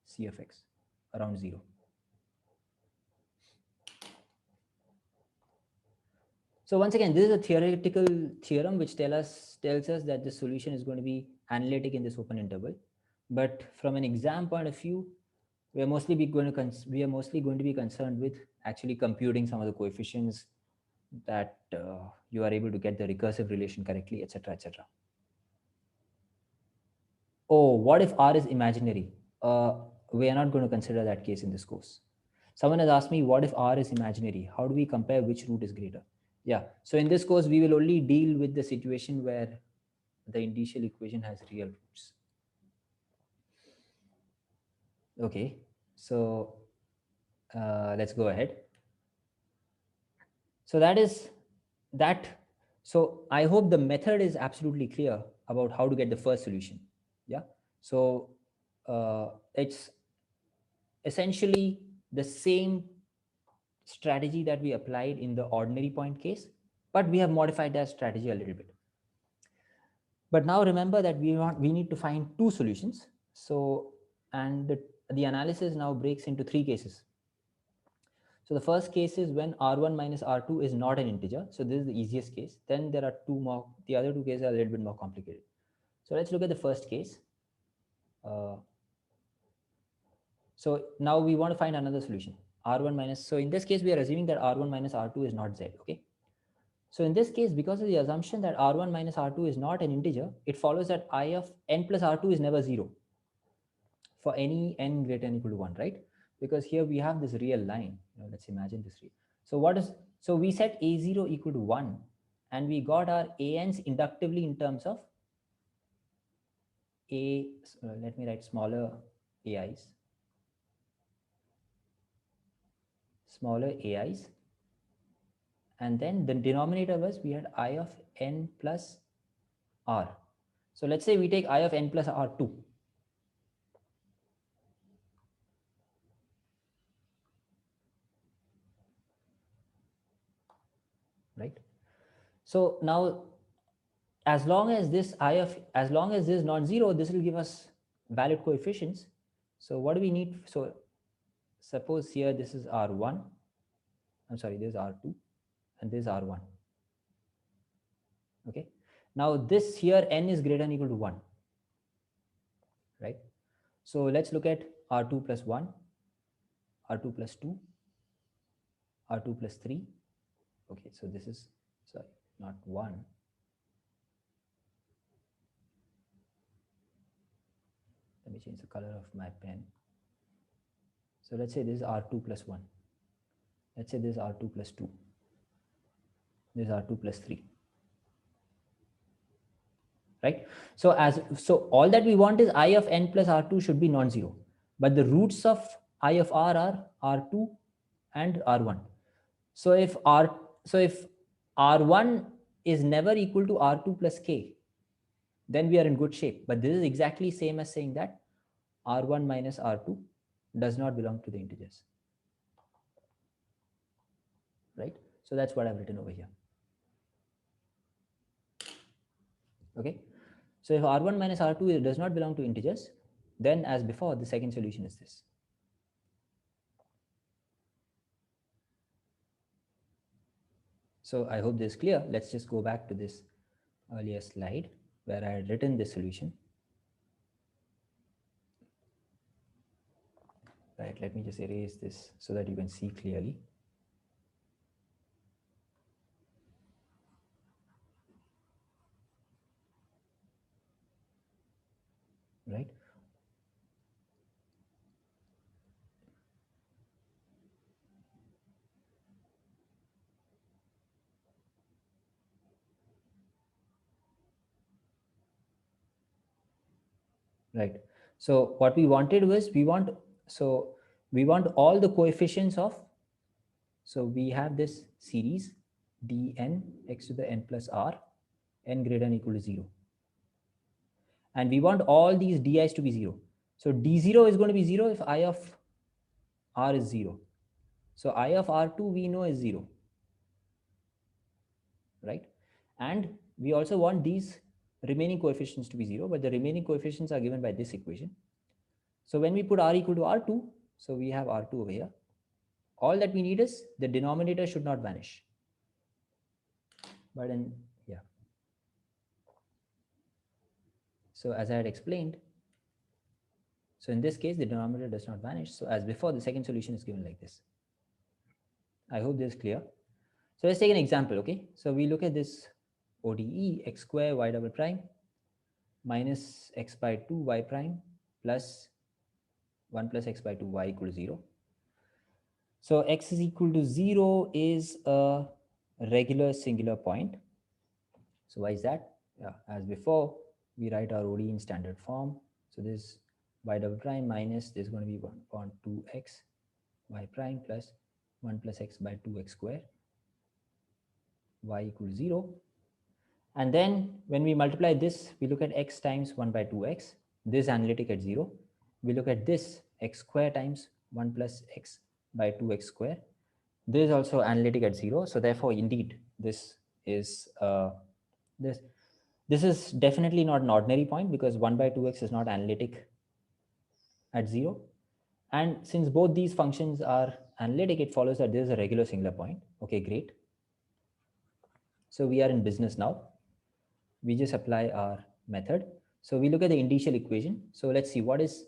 c of x around 0. So once again, this is a theoretical theorem which tells us that the solution is going to be analytic in this open interval. But from an exam point of view, we are mostly going to be concerned with actually computing some of the coefficients that you are able to get the recursive relation correctly, etc., etc. Oh, what if R is imaginary? We are not going to consider that case in this course. Someone has asked me, what if R is imaginary? How do we compare which root is greater? Yeah, so in this course, we will only deal with the situation where the initial equation has real roots. Okay, so let's go ahead. So that is that. So I hope the method is absolutely clear about how to get the first solution. Yeah, so it's essentially the same strategy that we applied in the ordinary point case, but we have modified that strategy a little bit. But now remember that we need to find two solutions. So, and the analysis now breaks into three cases. So the first case is when R1 minus R2 is not an integer. So this is the easiest case. Then there are two more, the other two cases are a little bit more complicated. So let's look at the first case. So now we want to find another solution. R1 minus, so in this case, we are assuming that R1 minus R2 is not Z, okay? So in this case, because of the assumption that R1 minus R2 is not an integer, it follows that I of n plus R2 is never 0 for any n greater than equal to 1, right? Because here we have this real line. Let's imagine this real. So what is, so we set a0 equal to 1, and we got our ans inductively in terms of a, let me write smaller ais, and then the denominator was, we had I of n plus r. So let's say we take I of n plus r2. Right? So now, as long as this is non-zero, this will give us valid coefficients. So what do we need? So suppose here this is r1, I'm sorry, this is r2, and this is r1. Okay, now this here n is greater than or equal to 1, right? So let's look at r2 plus 1, r2 plus 2, r2 plus 3. Okay, so this is, sorry, not 1. Let me change the color of my pen. So let's say this is r2 plus 1. Let's say this is r2 plus 2. This is r2 plus 3. Right? So all that we want is I of n plus r2 should be non-zero. But the roots of I of r are r2 and r1. So if r1 is never equal to r2 plus k, then we are in good shape. But this is exactly same as saying that r1 minus r2 does not belong to the integers. Right? So that's what I've written over here. Okay. So if r1 minus r2 does not belong to integers, then as before, the second solution is this. So I hope this is clear. Let's just go back to this earlier slide where I had written this solution. Right, let me just erase this so that you can see clearly. Right. Right. So what we wanted was, we want all the coefficients of, so we have this series dn x to the n plus r, n greater than or equal to 0. And we want all these di's to be 0. So d0 is going to be 0 if I of r is 0. So I of r2 we know is 0. Right? And we also want these remaining coefficients to be 0, but the remaining coefficients are given by this equation. So when we put r equal to r2, so we have r2 over here. All that we need is the denominator should not vanish. But then, yeah. So as I had explained, so in this case, the denominator does not vanish. So as before, the second solution is given like this. I hope this is clear. So let's take an example, okay? So we look at this ODE, x square y double prime minus x by 2 y prime plus 1 plus x by 2 y equal to 0. So x is equal to 0 is a regular singular point. So why is that? Yeah, as before, we write our ODE in standard form. So this y double prime minus, this is going to be 1 upon 2x y prime plus 1 plus x by 2x square y equal to 0. And then when we multiply this, we look at x times 1 by 2x. This is analytic at 0. We look at this x square times 1 plus x by 2x square. This is also analytic at 0. So therefore, indeed, this is this is definitely not an ordinary point, because 1 by 2x is not analytic at 0. And since both these functions are analytic, it follows that this is a regular singular point. Okay, great. So we are in business now. We just apply our method. So we look at the initial equation. So let's see what is,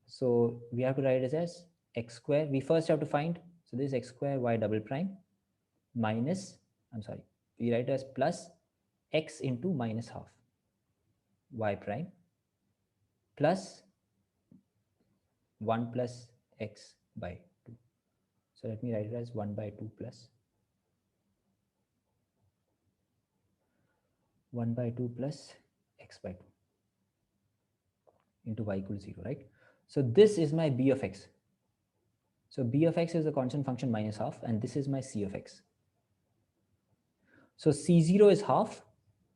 so we have to write it as x square. We first have to find, so this is x square y double prime minus, I'm sorry, we write it as plus x into minus half y prime plus 1 plus x by 2. So let me write it as 1 by 2 plus 1 by 2 plus x by 2 into y equals 0, right? So this is my b of x. So b of x is a constant function minus half, and this is my c of x. So c0 is half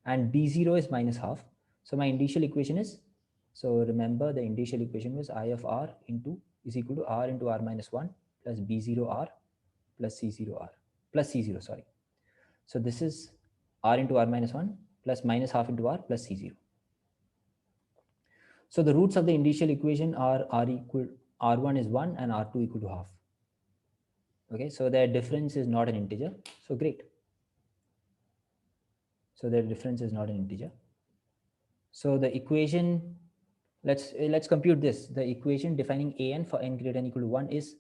and b0 is minus half. So my initial equation is, so remember the initial equation was I of r into is equal to r into r minus 1 plus b0r plus c0r plus c0, sorry. So this is r into r minus 1 plus minus half into r plus c0. So the roots of the initial equation are r1 is 1 and r2 equal to half. Okay, so their difference is not an integer. So great. So their difference is not an integer. So the equation, let's compute this. The equation defining an for n greater than equal to 1 is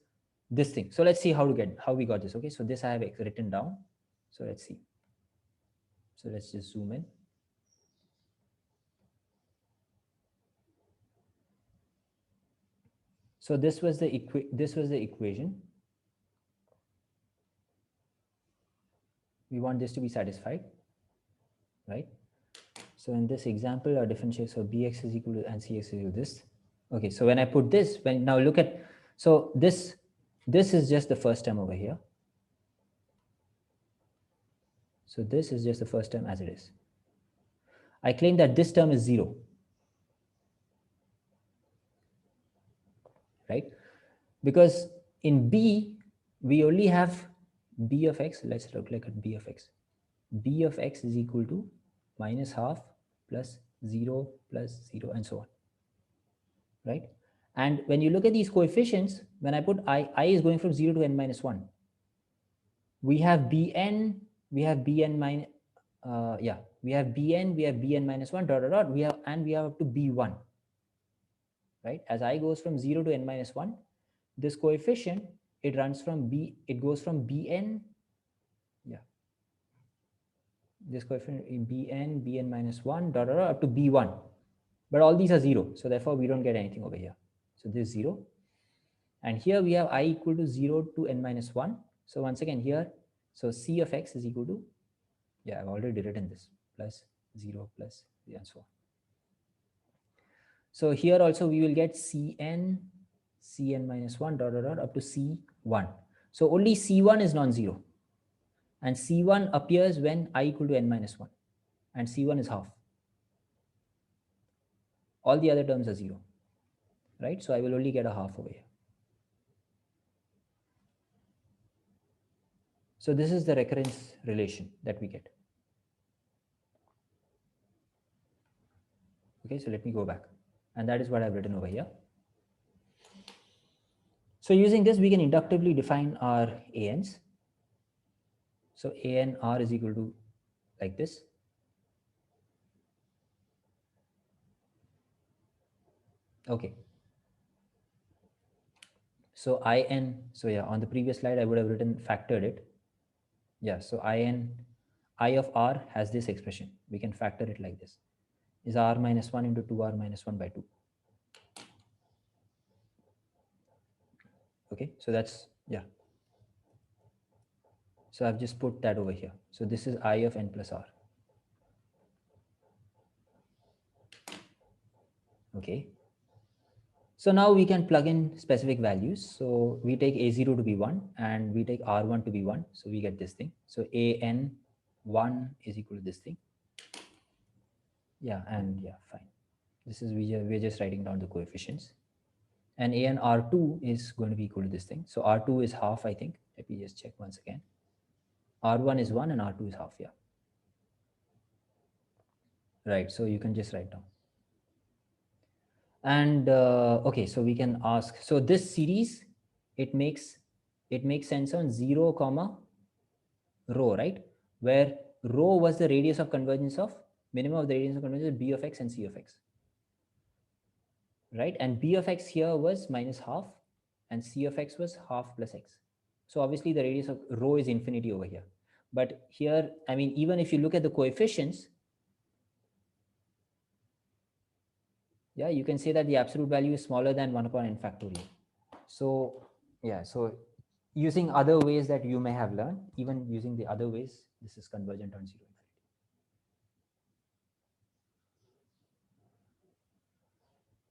this thing. So let's see how we got this. Okay, so this I have written down. So let's see. So let's just zoom in. So this was the equation. We want this to be satisfied, right? So in this example, our differential, so bx is equal to and cx is equal to this. Okay, so when I put this, now look at, so this is just the first term over here. So this is just the first term as it is. I claim that this term is 0, right? Because in b, we only have b of x. Let's look at b of x. B of x is equal to minus half plus 0 and so on, right? And when you look at these coefficients, when I put I is going from 0 to n minus 1. We have bn, we have bn minus, we have bn minus 1, dot, dot, dot, we have up to b1, right? As I goes from 0 to n minus 1, this coefficient, it runs from it goes from bn, this coefficient in bn minus 1, dot, dot, dot, up to b1. But all these are 0, so therefore we don't get anything over here. So this is 0. And here we have I equal to 0 to n minus 1. So once again here, so c of x is equal to, I've already written this, plus 0 plus and so on. So here also we will get cn minus 1, dot, dot, dot, up to c1. So only c1 is non-zero. And c1 appears when I equal to n minus 1. And c1 is half. All the other terms are 0, right? So I will only get a half over here. So this is the recurrence relation that we get. Okay, so let me go back. And that is what I've written over here. So using this, we can inductively define our ANs. So AN R is equal to like this. Okay. So IN, so on the previous slide, I would have factored it. So I of R has this expression. We can factor it like this. Is R minus 1 into 2R minus 1 by 2. Okay, so that's, So I've just put that over here. So this is I of n plus R. Okay. So now we can plug in specific values. So we take A0 to be 1 and we take R1 to be 1. So we get this thing. So AN1 is equal to this thing. Fine. This is, we're just writing down the coefficients. And ANR2 is going to be equal to this thing. So R2 is half, I think. Let me just check once again. R1 is 1 and R2 is half, Right, so you can just write down. And okay, so we can ask, so this series, it makes sense on 0 comma rho, right? Where rho was the radius of convergence of, minimum of the radius of convergence of b of x and c of x, right? And b of x here was minus half and c of x was half plus x. So obviously the radius of rho is infinity over here. But here, I mean, even if you look at the coefficients, you can say that the absolute value is smaller than 1 upon n factorial. So so using other ways that you may have learned, even using the other ways, this is convergent on 0 infinity.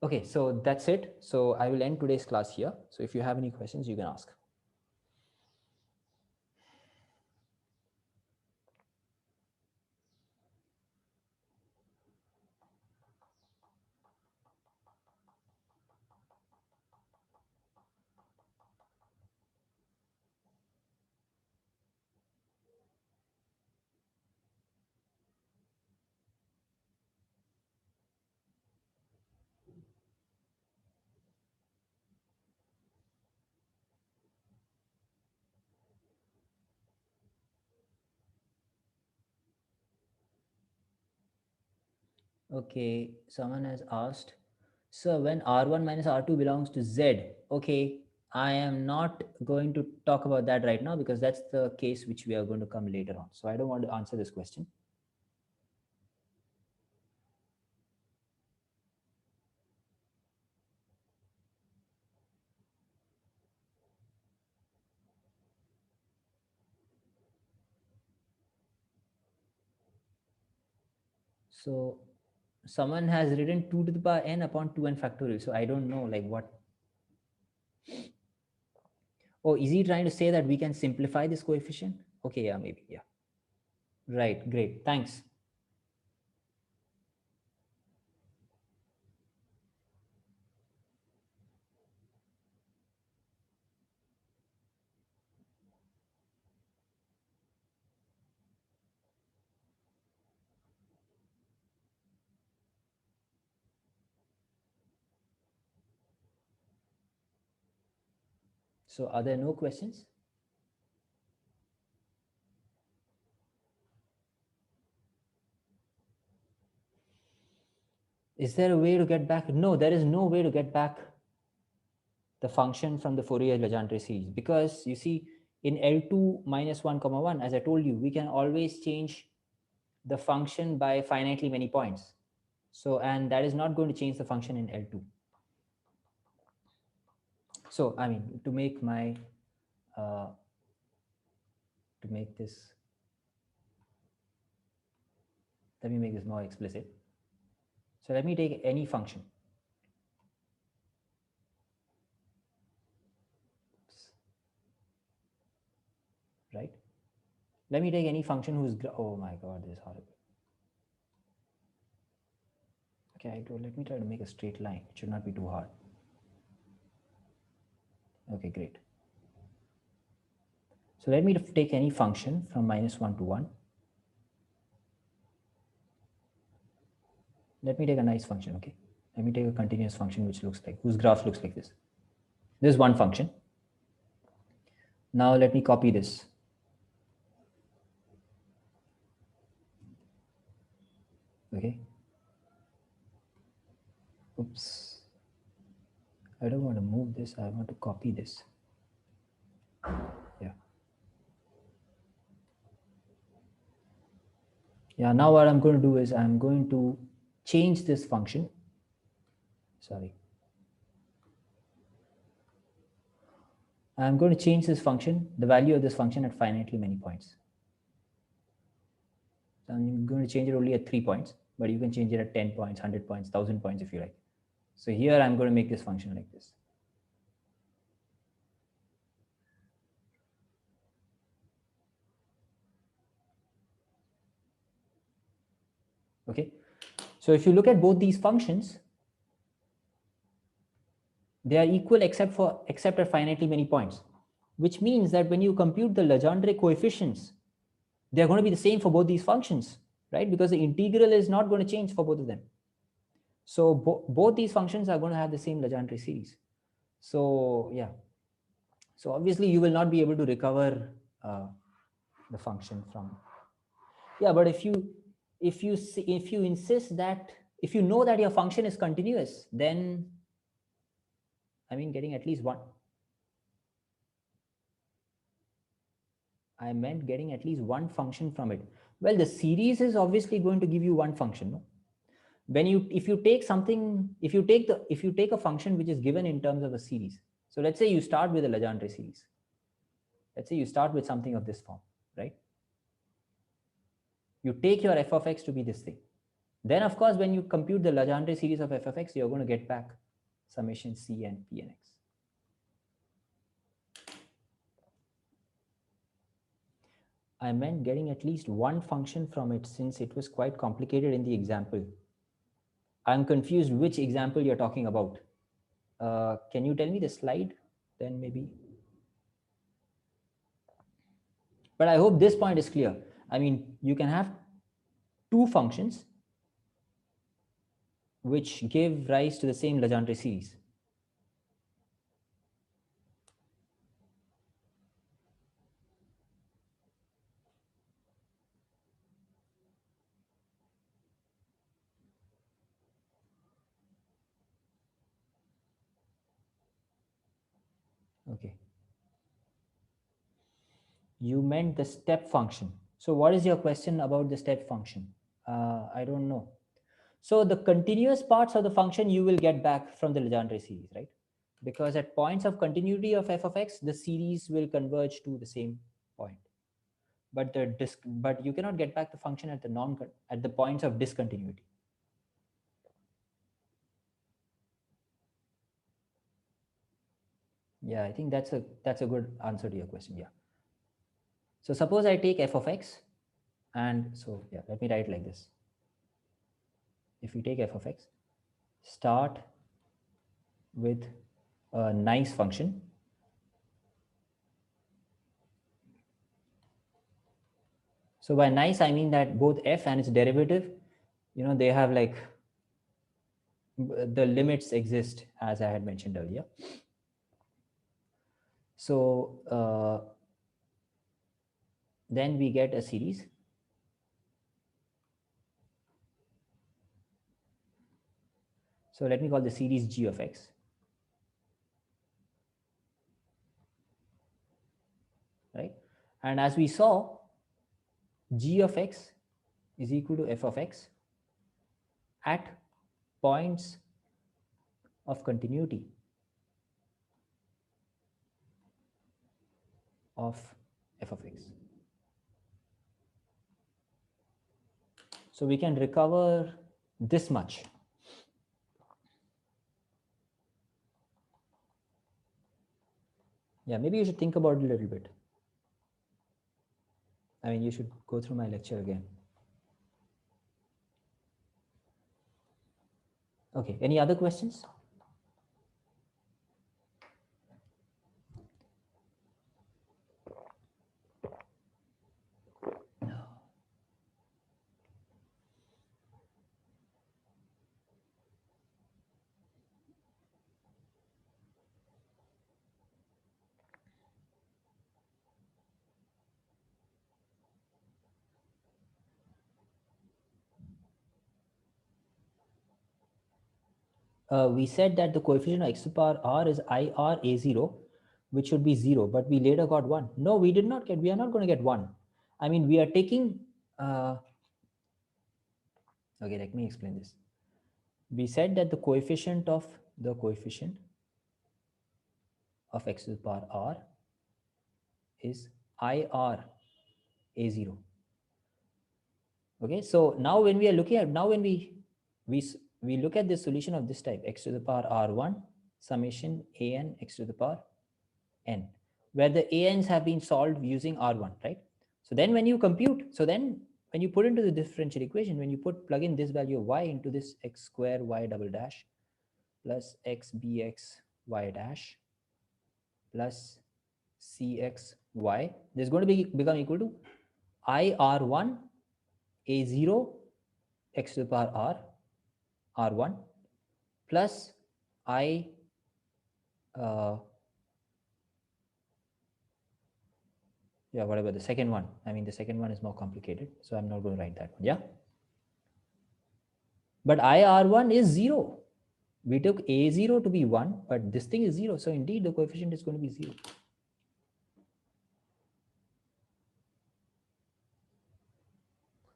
Okay, so that's it. So I will end today's class here. So if you have any questions, you can ask. Okay, someone has asked, so when R1 minus R2 belongs to Z, okay, I am not going to talk about that right now because that's the case which we are going to come later on. So I don't want to answer this question. So someone has written 2 to the power n upon 2n factorial. So I don't know like what. Oh, is he trying to say that we can simplify this coefficient? Okay, yeah, maybe, yeah. Right, great, thanks. So are there no questions? Is there a way to get back? No, there is no way to get back the function from the Fourier Legendre series, because you see in L2 minus 1 comma 1, as I told you, we can always change the function by finitely many points. So, and that is not going to change the function in L2. So, I mean, to make my, to make this, let me make this more explicit. So let me take any function. Right? Let me take any function whose, oh my God, this is horrible. Okay, let me try to make a straight line. It should not be too hard. Okay, great. So let me take any function from minus 1 to 1. Let me take a nice function, okay? Let me take a continuous function which looks like, whose graph looks like this. This is one function. Now let me copy this. Okay. Oops. I don't want to move this. I want to copy this. Yeah. Yeah, now what I'm going to do is I'm going to change this function. Sorry. I'm going to change this function, the value of this function at finitely many points. So I'm going to change it only at 3 points, but you can change it at 10 points, 100 points, 1000 points if you like. So here I'm going to make this function like this. Okay. So if you look at both these functions, they are equal except at finitely many points, which means that when you compute the Legendre coefficients, they're going to be the same for both these functions, right? Because the integral is not going to change for both of them. So both these functions are going to have the same Legendre series. So yeah. So obviously you will not be able to recover the function from. Yeah, but if you insist that, if you know that your function is continuous, then I mean getting at least one. I meant getting at least one function from it. Well, the series is obviously going to give you one function. No? When if you take a function which is given in terms of a series. So let's say you start with a Legendre series. Let's say you start with something of this form, right? You take your f of x to be this thing. Then of course, when you compute the Legendre series of f of x, you're going to get back summation c and p and x. I meant getting at least one function from it, since it was quite complicated in the example. I'm confused which example you're talking about. Can you tell me the slide then maybe? But I hope this point is clear. I mean, you can have two functions which give rise to the same Legendre series. Okay. You meant the step function. So what is your question about the step function? I don't know. So the continuous parts of the function you will get back from the Legendre series, right? Because at points of continuity of f of x, the series will converge to the same point. But but you cannot get back the function at the points of discontinuity. Yeah, I think that's a good answer to your question. Yeah. So suppose I take f of x, and so yeah, let me write like this. If we take f of x, start with a nice function. So by nice, I mean that both f and its derivative, they have like the limits exist, as I had mentioned earlier. So then we get a series. So let me call the series g of x. Right? And as we saw, g of x is equal to f of x at points of continuity of f of x. So we can recover this much. Yeah, maybe you should think about it a little bit. I mean, you should go through my lecture again. Okay, any other questions? We said that the coefficient of x to the power r is IR A0, which should be 0, but we later got 1. No, we did not get, we are not going to get 1. I mean, we are taking, okay, let me explain this. We said that the coefficient of x to the power r is IR A0. Okay, so now when we are looking at, now when we look at the solution of this type, x to the power r1 summation an x to the power n, where the ans have been solved using r1, right? So then when you compute, so then when you put into the differential equation, when you plug in this value of y into this x square y double dash plus x bx y dash plus cx y, this is going to become equal to I r1 a0 x to the power r r1 plus I yeah, whatever the second one. I mean, the second one is more complicated, so I'm not going to write that one. Yeah. But IR1 is 0. We took A0 to be 1, but this thing is 0. So indeed, the coefficient is going to be 0.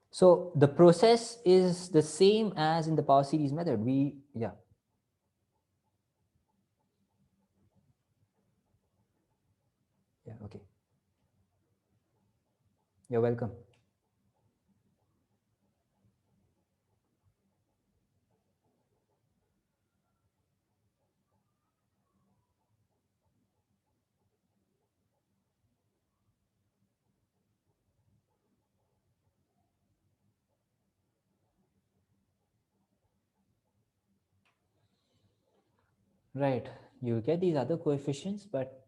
So the process is the same as in the power series method. Yeah. Yeah, okay. You're welcome. Right, you get these other coefficients, but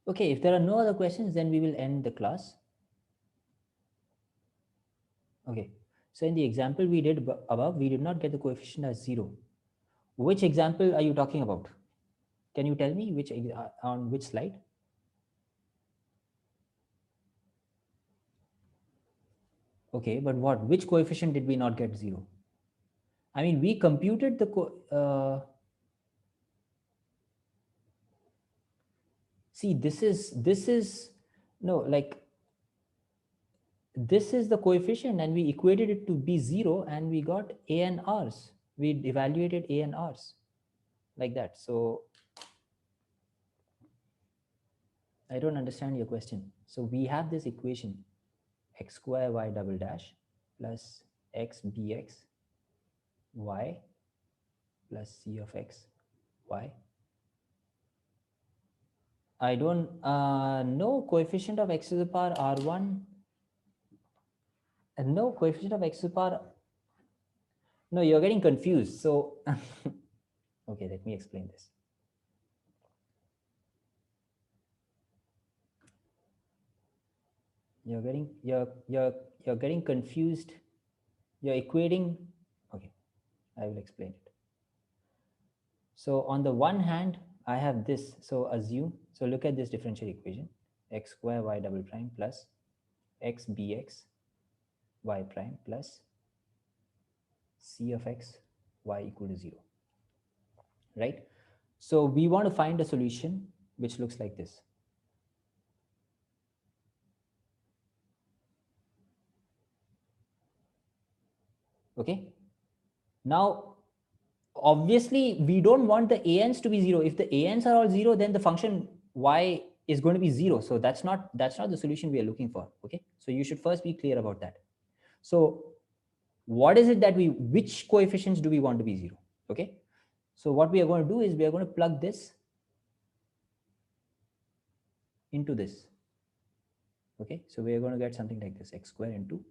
okay, if there are no other questions, then we will end the class. Okay, so in the example we did above, we did not get the coefficient as 0. Which example are you talking about? Can you tell me which on which slide? Okay, but what? Which coefficient did we not get 0? I mean, we computed the see, this is no, like, this is the coefficient and we equated it to be 0 and we got a and r's. We evaluated a and r's like that. So I don't understand your question. So we have this equation x square y double dash plus x bx y plus c of x y. I don't no coefficient of x to the power r1, and no coefficient of x to the power. No, you're getting confused. So okay, let me explain this. You're getting confused. You're equating. Okay, I will explain it. So on the one hand, I have this. So assume. So look at this differential equation: x square y double prime plus x bx y prime plus c of x y equal to 0. Right? So we want to find a solution which looks like this. Okay. Now, obviously, we don't want the ans to be 0. If the ans are all 0, then the function y is going to be 0. So that's not the solution we are looking for. Okay. So you should first be clear about that. So what is it that which coefficients do we want to be 0? Okay. So what we are going to do is we are going to plug this into this. Okay. So we are going to get something like this: x square into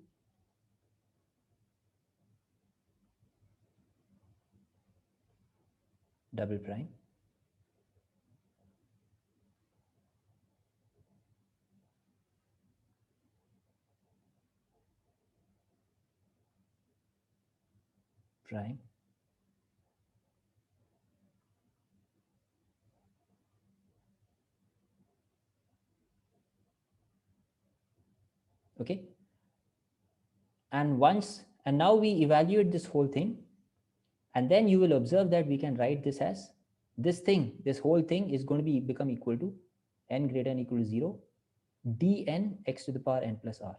double prime prime okay. And now we evaluate this whole thing, and then you will observe that we can write this as this whole thing is going to become equal to n greater than equal to 0 dn x to the power n plus r.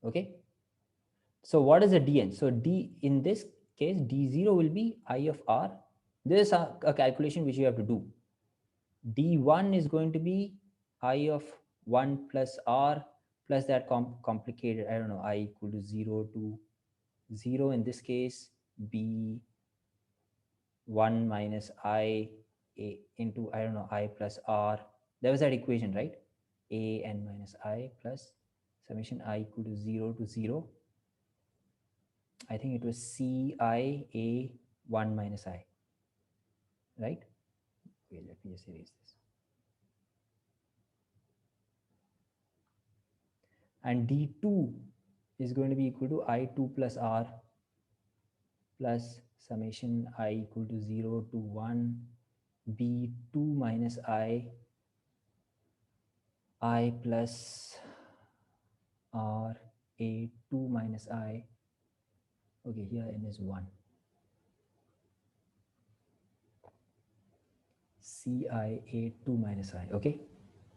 Okay. So what is a dn? So d, in this case, d0 will be I of r. This is a calculation which you have to do. D1 is going to be I of 1 plus r plus that complicated, I don't know, I equal to 0 to 0 in this case, b 1 minus I a into, I don't know, I plus r. There was that equation, right? A n minus I plus summation I equal to 0 to 0. I think it was C I A 1 minus I, right? Okay, let me just erase this. And D2 is going to be equal to I2 plus R plus summation I equal to 0 to 1 B2 minus I plus R A2 minus I. Okay, here n is 1. CIA2 minus I, okay?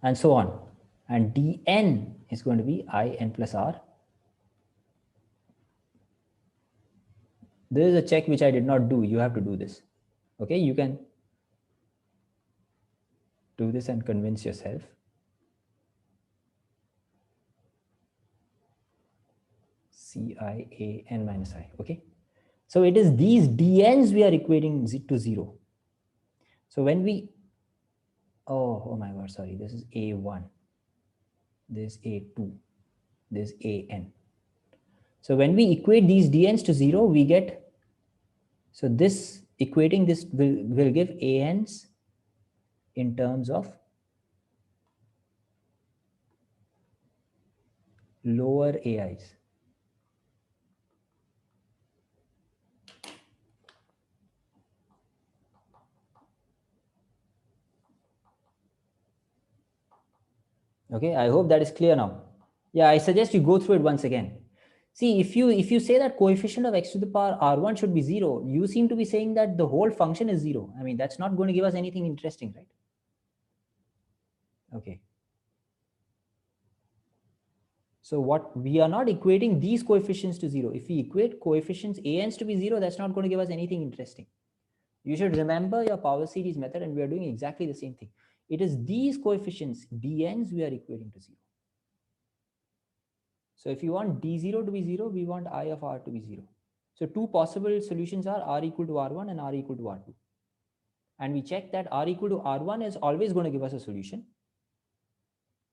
And so on. And dn is going to be I n plus R There is a check which I did not do. You have to do this. Okay, you can do this and convince yourself. CIAN minus I. Okay, so it is these dn's we are equating to 0. So when we, oh my god, sorry, this is A1, this is A2, this is AN. So when we equate these dn's to 0, we get, so this equating this will give ANs in terms of lower AIs. Okay, I hope that is clear now. Yeah, I suggest you go through it once again. See, if you say that coefficient of x to the power r1 should be 0, you seem to be saying that the whole function is 0. I mean, that's not going to give us anything interesting, right? Okay. So what we are not equating these coefficients to 0. If we equate coefficients ANs to be 0, that's not going to give us anything interesting. You should remember your power series method, and we are doing exactly the same thing. It is these coefficients, dn's, we are equating to 0. So if you want d0 to be 0, we want I of r to be 0. So two possible solutions are r equal to r1 and r equal to r2. And we check that r equal to r1 is always going to give us a solution.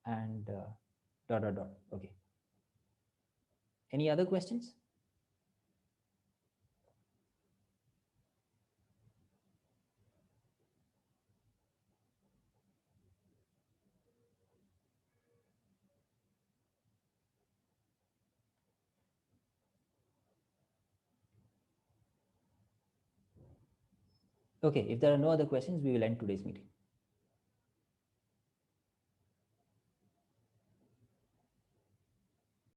And dot, dot, dot. Okay. Any other questions? Okay, if there are no other questions, we will end today's meeting.